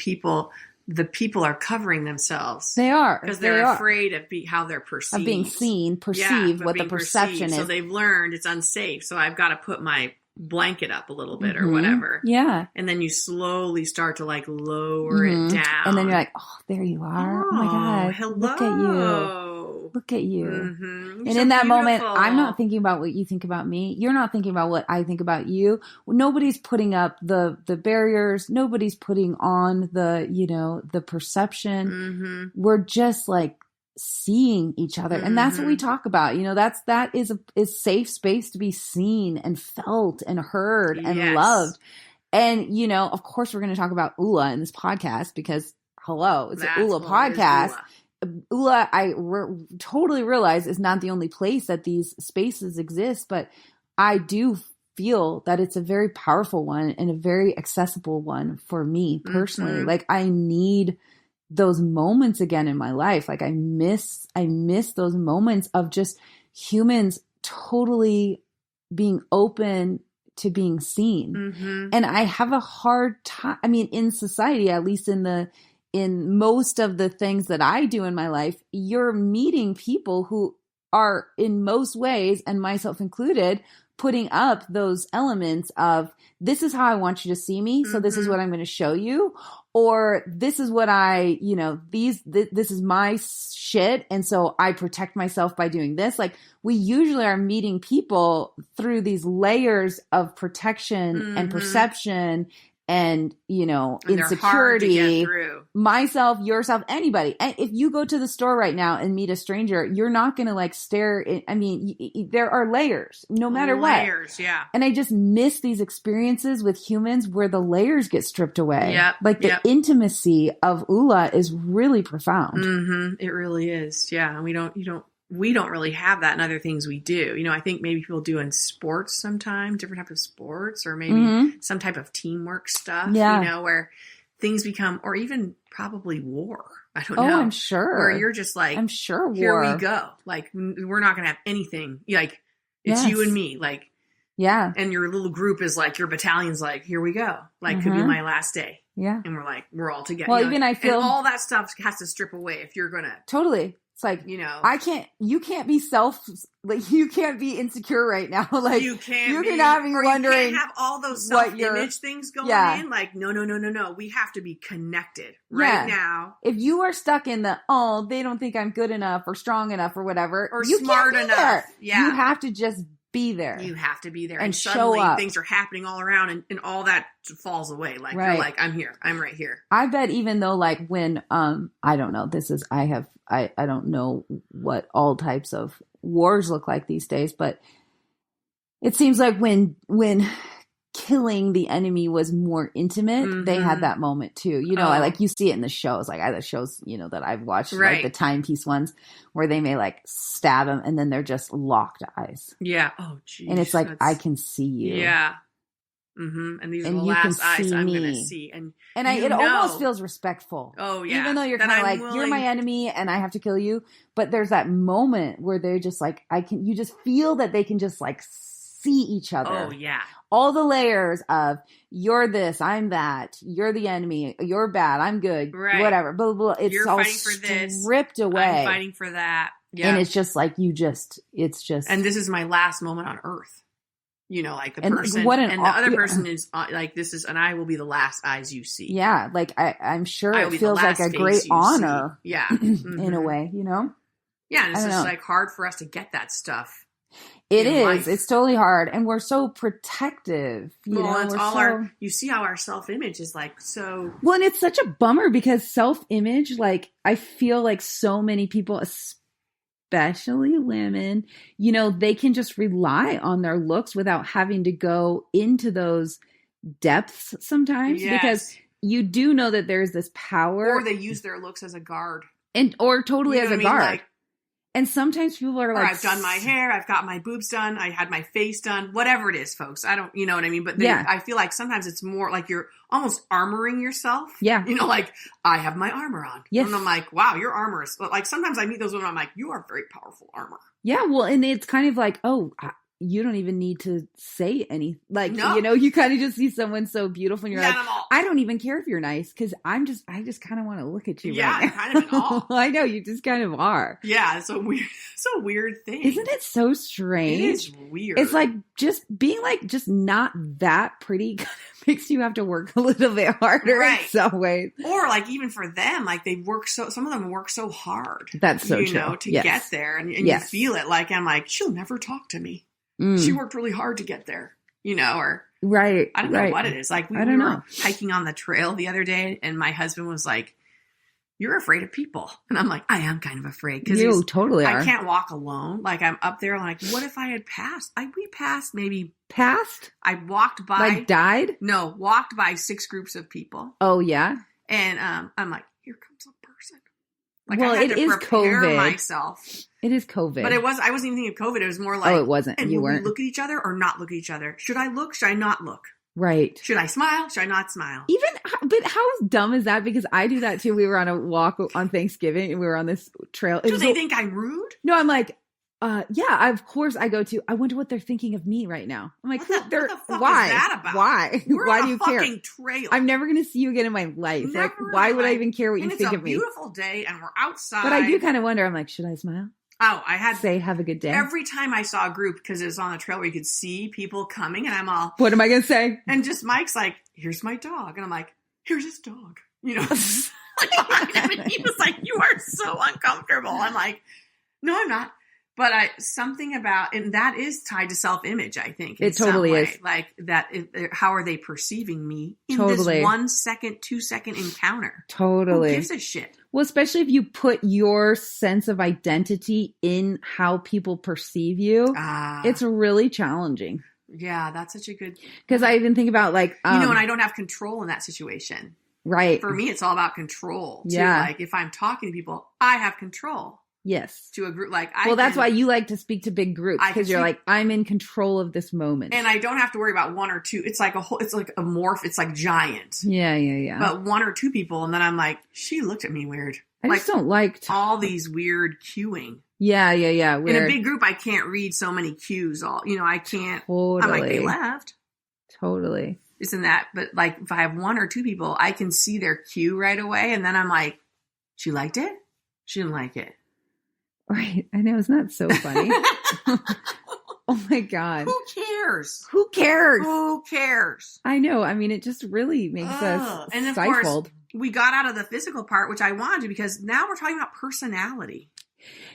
Speaker 2: the people are covering themselves.
Speaker 1: They are.
Speaker 2: Because they're afraid of how they're perceived.
Speaker 1: Of being seen, perceived, what the perception is.
Speaker 2: So they've learned it's unsafe. So I've got to put my blanket up a little bit or whatever.
Speaker 1: Yeah.
Speaker 2: And then you slowly start to like lower it down.
Speaker 1: And then you're like, oh, there you are. Oh my God.
Speaker 2: Hello.
Speaker 1: Look at you. Look at you.
Speaker 2: And
Speaker 1: so in that moment, I'm not thinking about what you think about me. You're not thinking about what I think about you. Nobody's putting up the barriers. Nobody's putting on the perception. We're just like seeing each other. And that's what we talk about. That is safe space to be seen and felt and heard and loved. And, of course we're going to talk about Oula in this podcast because it's an Oula podcast. Oula, I totally realize is not the only place that these spaces exist, but I do feel that it's a very powerful one and a very accessible one for me personally. Like I need those moments again in my life. Like I miss those moments of just humans totally being open to being seen. And I have a hard time, in society, at least in most of the things that I do in my life, you're meeting people who are in most ways, and myself included, putting up those elements of this is how I want you to see me. So this is what I'm going to show you. Or this is what this is my shit. And so I protect myself by doing this. Like we usually are meeting people through these layers of protection and perception and insecurity, myself, yourself, anybody. And if you go to the store right now and meet a stranger, you're not going to like stare. There are layers, no matter what.
Speaker 2: Layers, yeah.
Speaker 1: And I just miss these experiences with humans where the layers get stripped away. The intimacy of Oula is really profound.
Speaker 2: It really is. Yeah. And we don't really have that in other things we do. I think maybe people do in sports sometimes, different type of sports, or maybe some type of teamwork stuff, where things become, or even probably war. I don't know.
Speaker 1: I'm sure.
Speaker 2: Where you're just like,
Speaker 1: I'm sure war.
Speaker 2: Here we go. Like, we're not going to have anything. Like, it's you and me. Like,
Speaker 1: yeah.
Speaker 2: And your little group is like, your battalion's like, here we go. Like, could be my last day.
Speaker 1: Yeah.
Speaker 2: And we're all together.
Speaker 1: Well, even I feel.
Speaker 2: And all that stuff has to strip away if you're going to.
Speaker 1: Totally. It's like, you can't be insecure right now. Like you can have me wondering.
Speaker 2: You can't have all those self-image things going in. Like, no. We have to be connected right now.
Speaker 1: If you are stuck in they don't think I'm good enough or strong enough or whatever.
Speaker 2: Or you smart enough.
Speaker 1: There.
Speaker 2: Yeah.
Speaker 1: You have to just be there.
Speaker 2: You have to be there.
Speaker 1: And
Speaker 2: suddenly
Speaker 1: show up.
Speaker 2: Things are happening all around and all that falls away. Like, you're like, I'm here. I'm right here.
Speaker 1: I bet even though like when, I don't know, I don't know what all types of wars look like these days, but it seems like when killing the enemy was more intimate, they had that moment too. You know, like you see it in the shows, like the shows, you know, that I've watched, like the timepiece ones where they may like stab him and then they're just locked eyes.
Speaker 2: Yeah. Oh, geez.
Speaker 1: And it's like, I can see you.
Speaker 2: Yeah. And these are the last eyes I'm going to see. And it
Speaker 1: almost feels respectful.
Speaker 2: Oh, yeah.
Speaker 1: Even though you're kind of like, you're my enemy and I have to kill you. But there's that moment where they're just like, you just feel that they can just like see each other.
Speaker 2: Oh, yeah.
Speaker 1: All the layers of you're this, I'm that, you're the enemy, you're bad, I'm good, whatever, blah, blah, blah. It's
Speaker 2: you're
Speaker 1: all
Speaker 2: fighting for this,
Speaker 1: stripped away.
Speaker 2: I'm fighting for that. Yeah.
Speaker 1: And it's just like, it's just.
Speaker 2: And this is my last moment on earth. You know, like the
Speaker 1: and
Speaker 2: person, and the other person is like, this is, and I will be the last eyes you see.
Speaker 1: Yeah. Like, I'm sure it feels like a great honor.
Speaker 2: See. Yeah.
Speaker 1: In a way, you know?
Speaker 2: Yeah. And it's just like hard for us to get that stuff.
Speaker 1: It is.
Speaker 2: Life.
Speaker 1: It's totally hard. And we're so protective. You know?
Speaker 2: It's all you see how our self-image is like so.
Speaker 1: Well, and it's such a bummer because self-image, like, I feel like so many people, especially women, you know, they can just rely on their looks without having to go into those depths sometimes because you do know that there's this power.
Speaker 2: Or they use their looks as a guard.
Speaker 1: Or totally as a guard.
Speaker 2: Like,
Speaker 1: and sometimes people are like,
Speaker 2: I've done my hair, I've got my boobs done, I had my face done, whatever it is, folks. I don't, you know what I mean? But I feel like sometimes it's more like you're almost armoring yourself. Yeah. You know, like, I have my armor on. Yes. And I'm like, wow, your armor is, like, sometimes I meet those women, I'm like, you are very powerful armor.
Speaker 1: Yeah. Well, and it's kind of like, you don't even need to say anything. Like, you know, you kind of just see someone so beautiful and you're like, I don't even care if you're nice because I just kind of want to look at you.
Speaker 2: Yeah,
Speaker 1: right
Speaker 2: kind of in awe.
Speaker 1: I know, you just kind of are.
Speaker 2: Yeah, it's a weird thing.
Speaker 1: Isn't it so strange?
Speaker 2: It is weird.
Speaker 1: It's like just being like just not that pretty kind of makes you have to work a little bit harder in some ways.
Speaker 2: Or like even for them, like they work some of them work so hard.
Speaker 1: That's so true.
Speaker 2: You know, to get there. And you feel it. Like, I'm like, she'll never talk to me. She worked really hard to get there, you know, or I don't know what it is. Like we were hiking on the trail the other day and my husband was like, you're afraid of people. And I'm like, I am kind of afraid because
Speaker 1: you totally are.
Speaker 2: I can't walk alone. Like I'm up there. I'm like, what if I had passed? We passed maybe.
Speaker 1: Passed?
Speaker 2: I walked by.
Speaker 1: Like died?
Speaker 2: No, walked by 6 groups of people.
Speaker 1: Oh yeah.
Speaker 2: And I'm like, here comes a person. Like
Speaker 1: well,
Speaker 2: I had
Speaker 1: it
Speaker 2: to
Speaker 1: is
Speaker 2: prepare
Speaker 1: COVID.
Speaker 2: myself.
Speaker 1: It is COVID.
Speaker 2: But I wasn't even thinking of COVID. It was more like,
Speaker 1: it wasn't.
Speaker 2: And
Speaker 1: you
Speaker 2: will
Speaker 1: weren't.
Speaker 2: we look at each other or not look at each other? Should I look? Should I not look?
Speaker 1: Right.
Speaker 2: Should I smile? Should I not smile?
Speaker 1: But how dumb is that? Because I do that too. We were on a walk on Thanksgiving and we were on this trail.
Speaker 2: Do they think I'm rude?
Speaker 1: No, I'm like, yeah, of course I wonder what they're thinking of me right now. I'm like,
Speaker 2: what the fuck
Speaker 1: why?
Speaker 2: Is that about?
Speaker 1: Why?
Speaker 2: We're
Speaker 1: why
Speaker 2: on
Speaker 1: do you
Speaker 2: a fucking
Speaker 1: care?
Speaker 2: Trail.
Speaker 1: I'm never going to see you again in my life. Like, why would I even care what you think of me?
Speaker 2: It's a beautiful day and we're outside.
Speaker 1: But I do kind of wonder. I'm like, should I smile?
Speaker 2: Oh, I had
Speaker 1: say have a good day.
Speaker 2: Every time I saw a group, because it was on the trail where you could see people coming, and I'm all,
Speaker 1: what am I going to say?
Speaker 2: And just Mike's like, here's my dog. And I'm like, here's his dog. You know, and he was like, you are so uncomfortable. I'm like, no, I'm not. But something about, and that is tied to self-image, I think.
Speaker 1: It totally is.
Speaker 2: Like that, how are they perceiving me in
Speaker 1: this
Speaker 2: 1 second, 2 second encounter?
Speaker 1: Totally.
Speaker 2: Who gives a shit?
Speaker 1: Well, especially if you put your sense of identity in how people perceive you, it's really challenging.
Speaker 2: Yeah, that's such a good...
Speaker 1: Because I even think about like...
Speaker 2: and I don't have control in that situation.
Speaker 1: Right.
Speaker 2: For me, it's all about control. Too.
Speaker 1: Yeah.
Speaker 2: Like if I'm talking to people, I have control.
Speaker 1: Yes.
Speaker 2: To a group. Like
Speaker 1: that's why you like to speak to big groups. Because you're like, I'm in control of this moment.
Speaker 2: And I don't have to worry about 1 or 2. It's like it's like a morph. It's like giant.
Speaker 1: Yeah.
Speaker 2: But 1 or 2 people. And then I'm like, she looked at me weird.
Speaker 1: I just don't like
Speaker 2: all these weird cueing.
Speaker 1: Yeah. Weird.
Speaker 2: In a big group, I can't read so many cues. I can't.
Speaker 1: Totally.
Speaker 2: I'm like, they left.
Speaker 1: Totally.
Speaker 2: Isn't that? But like, if I have 1 or 2 people, I can see their cue right away. And then I'm like, she liked it? She didn't like it.
Speaker 1: Right. I know. It's not so funny. Oh my God.
Speaker 2: Who cares?
Speaker 1: Who cares?
Speaker 2: Who cares?
Speaker 1: I know. I mean, it just really makes us
Speaker 2: and of
Speaker 1: stifled.
Speaker 2: Course, we got out of the physical part, which I wanted to, because now we're talking about personality.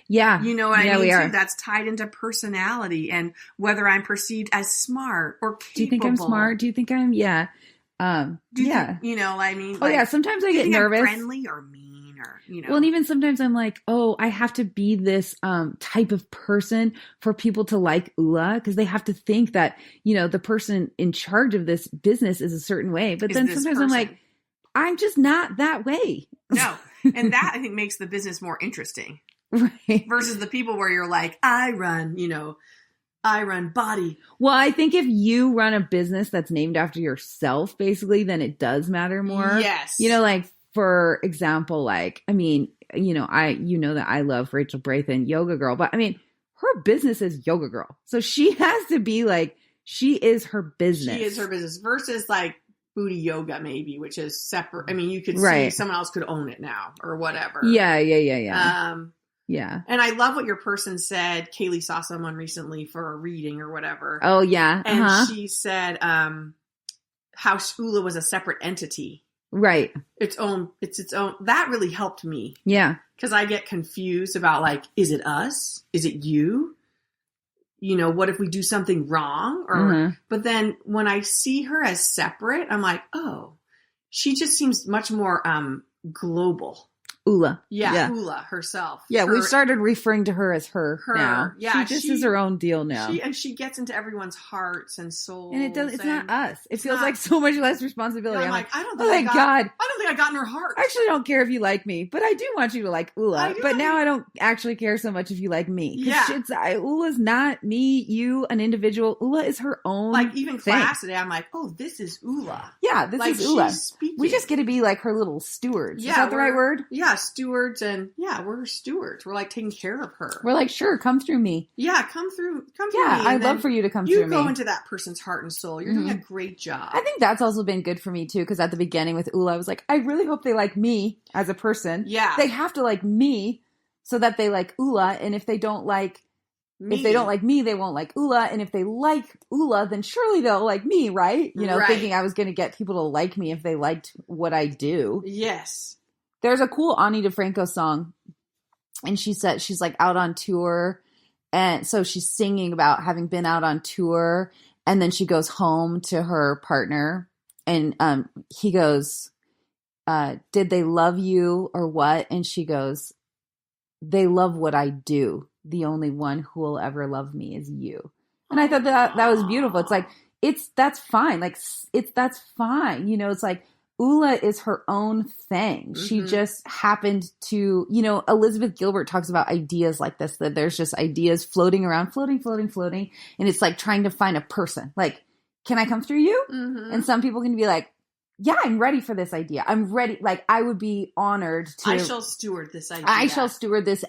Speaker 1: Yeah.
Speaker 2: You know what I mean? Too? That's tied into personality and whether I'm perceived as smart or capable.
Speaker 1: Do you think I'm smart? Do you think I'm,
Speaker 2: Do you think, you know, I mean,
Speaker 1: oh, yeah. Sometimes I get nervous.
Speaker 2: I'm friendly or mean her, you know.
Speaker 1: Well, and even sometimes I'm like, oh, I have to be this type of person for people to like Oula, because they have to think that, you know, the person in charge of this business is a certain way. But then sometimes I'm like, I'm just not that way.
Speaker 2: No. And that, I think, makes the business more interesting.
Speaker 1: Right.
Speaker 2: Versus the people where you're like, I run body.
Speaker 1: Well, I think if you run a business that's named after yourself, basically, then it does matter more.
Speaker 2: Yes.
Speaker 1: You know, like, for example, like, I mean, you know that I love Rachel Brathen, Yoga Girl, but I mean, her business is Yoga Girl. So she has to be like, she is her business.
Speaker 2: She is her business versus like Booty Yoga, maybe, which is separate. I mean, you could see someone else could own it now or whatever.
Speaker 1: Yeah.
Speaker 2: Yeah. And I love what your person said. Kaylee saw someone recently for a reading or whatever.
Speaker 1: Oh, yeah.
Speaker 2: And she said how Oula was a separate entity.
Speaker 1: Right.
Speaker 2: It's its own. That really helped me.
Speaker 1: Yeah.
Speaker 2: Because I get confused about, like, is it us? Is it you? You know, what if we do something wrong? Or But then when I see her as separate, I'm like, oh, she just seems much more global.
Speaker 1: Oula.
Speaker 2: Yeah, Oula herself.
Speaker 1: Yeah, we've started referring to her as her now.
Speaker 2: Yeah,
Speaker 1: she just is her own deal now.
Speaker 2: She gets into everyone's hearts and souls.
Speaker 1: And it's not us. It feels like so much less responsibility.
Speaker 2: I'm like, I don't think I got in her heart.
Speaker 1: I actually don't care if you like me, but I do want you to like Oula. But now I don't actually care so much if you like me.
Speaker 2: Yeah.
Speaker 1: Oula's not me, you, an individual. Oula is her own
Speaker 2: Like, even
Speaker 1: thing.
Speaker 2: class today, I'm like, oh, this is Oula.
Speaker 1: Yeah, this is Oula.
Speaker 2: She's speaking.
Speaker 1: We just get to be like her little stewards.
Speaker 2: Yeah,
Speaker 1: is that the right word?
Speaker 2: Yeah, stewards, and we're her stewards. We're like taking care of her.
Speaker 1: We're like, sure, come through me.
Speaker 2: Yeah, come through me.
Speaker 1: Yeah, I'd love for you to come through me.
Speaker 2: You go into that person's heart and soul. You're doing a great job.
Speaker 1: I think that's also been good for me too, because at the beginning with Oula, I was like, I really hope they like me as a person.
Speaker 2: Yeah.
Speaker 1: They have to like me so that they like Oula, and if they don't like me, they won't like Oula, and if they like Oula, then surely they'll like me, right? You know, thinking I was going to get people to like me if they liked what I do.
Speaker 2: Yes.
Speaker 1: There's a cool Ani DeFranco song, and she said she's like out on tour, and so she's singing about having been out on tour, and then she goes home to her partner, and he goes, did they love you or what? And she goes, they love what I do. The only one who will ever love me is you. And I thought that was beautiful. It's like, that's fine. Like, that's fine. You know, it's like, Oula is her own thing. She just happened to, you know, Elizabeth Gilbert talks about ideas like this, that there's just ideas floating around, floating. And it's like trying to find a person. Like, can I come through you? And some people can be like, yeah, I'm ready for this idea. I'm ready. Like, I would be honored to.
Speaker 2: I shall steward this idea.
Speaker 1: I shall steward this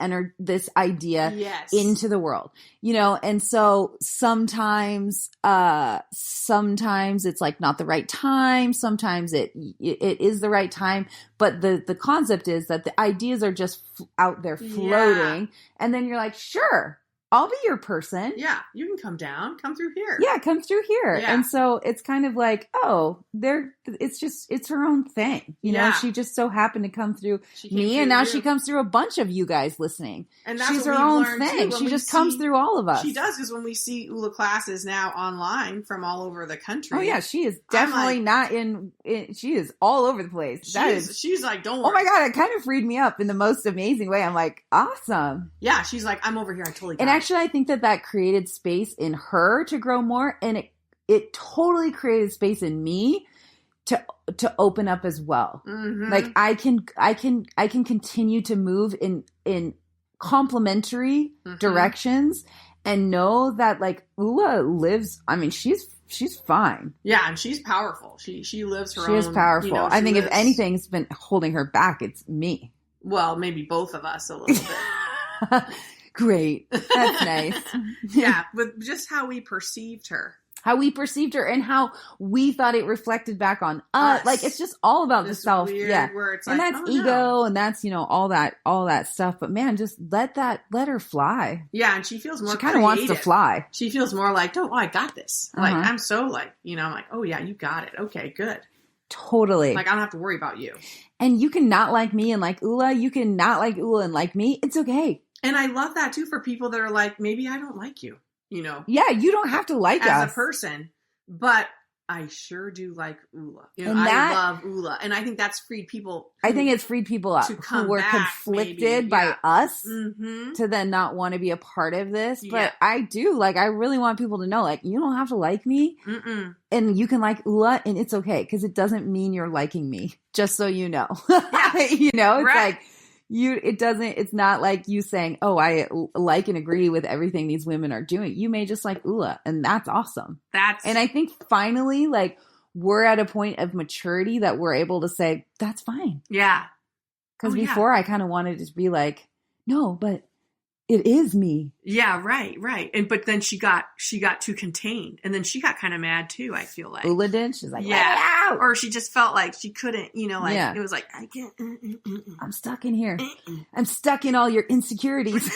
Speaker 1: idea into the world. You know, and so sometimes it's like not the right time. Sometimes it is the right time. But the concept is that the ideas are just out there floating, and then you're like, sure, I'll be your person.
Speaker 2: Yeah, you can come down. Come through here.
Speaker 1: Yeah, come through here.
Speaker 2: Yeah.
Speaker 1: And so it's kind of like, oh, it's her own thing. You know, she just so happened to come through me, and now she comes through a bunch of you guys listening. And that's she's her own thing. She just comes through all of us.
Speaker 2: She does, because when we see Oula classes now online from all over the country.
Speaker 1: Oh yeah, she is definitely not in. She is all over the place.
Speaker 2: She's like, don't worry.
Speaker 1: Oh my God, it kind of freed me up in the most amazing way. I'm like, awesome.
Speaker 2: Yeah, she's like, I'm over here. I totally got it.
Speaker 1: Actually, I think that created space in her to grow more, and it totally created space in me to open up as well. Like, I can continue to move in complementary directions, and know that, like, Oula lives. I mean, she's fine.
Speaker 2: Yeah, and she's powerful. She lives her own.
Speaker 1: She is powerful.
Speaker 2: You know,
Speaker 1: I think if anything's been holding her back, it's me.
Speaker 2: Well, maybe both of us a little bit.
Speaker 1: Great. That's nice.
Speaker 2: Yeah, but just how we perceived her.
Speaker 1: How we perceived her, and how we thought it reflected back on us. Like, it's just all about the self.
Speaker 2: Where it's
Speaker 1: and
Speaker 2: like,
Speaker 1: that's ego, and that's, you know, all that stuff. But man, just let her fly.
Speaker 2: Yeah, and she feels more.
Speaker 1: She kind of wants to fly.
Speaker 2: She feels more like, I got this. Like, I'm so like, you know, I'm like, oh yeah, you got it. Okay, good.
Speaker 1: Totally.
Speaker 2: Like, I don't have to worry about you.
Speaker 1: And you can not like me and like Oula. You can not like Oula and like me. It's okay.
Speaker 2: And I love that too for people that are like, maybe I don't like you, you know?
Speaker 1: Yeah, you don't have to like us
Speaker 2: as a person, but I sure do like Oula.
Speaker 1: And
Speaker 2: I love Oula. And I think that's freed people.
Speaker 1: I think it's freed people up who were conflicted by us to then not want to be a part of this. But I do, like, I really want people to know, like, you don't have to like me. And you can like Oula and it's okay. Because it doesn't mean you're liking me. Just so you know. You know, it's like, it's not like you saying, oh, I like and agree with everything these women are doing. You may just like Oula, and that's awesome. And I think finally, like, we're at a point of maturity that we're able to say, that's fine.
Speaker 2: Yeah.
Speaker 1: Because before I kind of wanted to be like, no, but it is me.
Speaker 2: Yeah, right. But then she got too contained, and then she got kind of mad too, I feel like.
Speaker 1: Oula did? She's like, yeah.
Speaker 2: Or she just felt like she couldn't, you know, like, it was like, I can't.
Speaker 1: I'm stuck in here. I'm stuck in all your insecurities.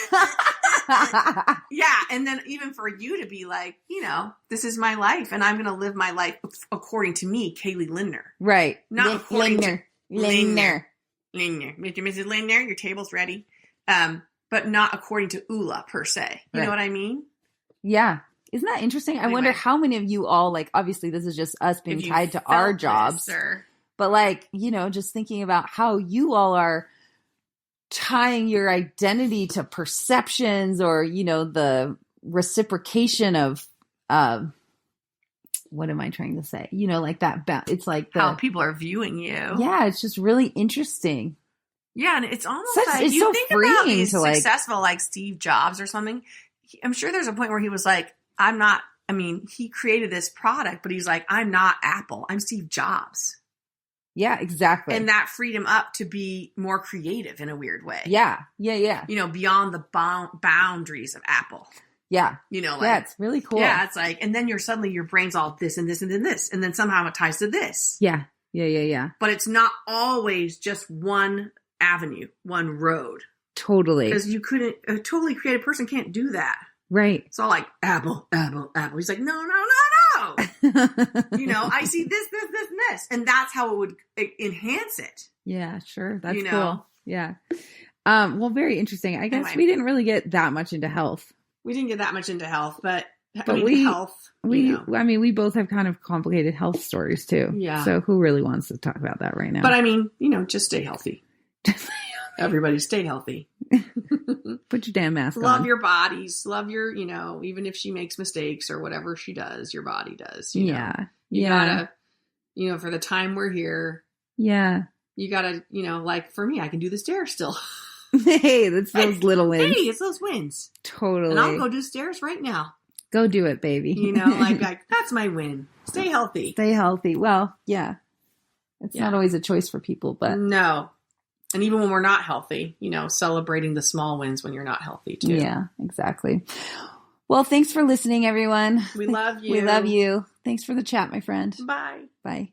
Speaker 2: Yeah, and then even for you to be like, you know, this is my life, and I'm going to live my life according to me, Kaylee Lindner.
Speaker 1: Right.
Speaker 2: Not according to
Speaker 1: Lindner.
Speaker 2: Mr. Mrs. Lindner, your table's ready. But not according to Oula, per se. You know what I mean?
Speaker 1: Yeah. Isn't that interesting? I wonder how many of you all, like, obviously this is just us being tied to our jobs. But, like, you know, just thinking about how you all are tying your identity to perceptions or, you know, the reciprocation of, what am I trying to say? You know, like that, it's like
Speaker 2: how people are viewing you.
Speaker 1: Yeah, it's just really interesting.
Speaker 2: Yeah, and it's almost like you so think about these successful, like Steve Jobs or something. I'm sure there's a point where he was like, he created this product, but he's like, I'm not Apple. I'm Steve Jobs.
Speaker 1: Yeah, exactly.
Speaker 2: And that freed him up to be more creative in a weird way.
Speaker 1: Yeah. You
Speaker 2: know, beyond the boundaries of Apple.
Speaker 1: Yeah.
Speaker 2: You know, like,
Speaker 1: yeah, it's really cool.
Speaker 2: Yeah, it's like, and then your brain's all this and this and then this. And then somehow it ties to this.
Speaker 1: Yeah.
Speaker 2: But it's not always just one avenue, one road.
Speaker 1: Totally.
Speaker 2: Because you couldn't, a totally creative person can't do that.
Speaker 1: Right.
Speaker 2: It's all like Apple. He's like, no. You know, I see this, and this. And that's how it would enhance it.
Speaker 1: Yeah, sure. That's cool. Yeah. Well, very interesting. I guess we didn't really get that much into health.
Speaker 2: We didn't get that much into health, but
Speaker 1: health. We both have kind of complicated health stories too.
Speaker 2: Yeah.
Speaker 1: So who really wants to talk about that right now?
Speaker 2: But just stay healthy. Everybody stay healthy.
Speaker 1: Put your damn mask on.
Speaker 2: Love your bodies. Love your, even if she makes mistakes or whatever she does, your body does. You know? You gotta, for the time we're here.
Speaker 1: Yeah.
Speaker 2: You gotta, like for me, I can do the stairs still.
Speaker 1: Hey, that's those little wins.
Speaker 2: Hey, it's those wins.
Speaker 1: Totally.
Speaker 2: And I'll go do stairs right now.
Speaker 1: Go do it, baby.
Speaker 2: Like that's my win. Stay healthy.
Speaker 1: Stay healthy. Well, yeah. It's not always a choice for people, but.
Speaker 2: No. And even when we're not healthy, celebrating the small wins when you're not healthy too.
Speaker 1: Yeah, exactly. Well, thanks for listening, everyone.
Speaker 2: We love you.
Speaker 1: We love you. Thanks for the chat, my friend.
Speaker 2: Bye.
Speaker 1: Bye.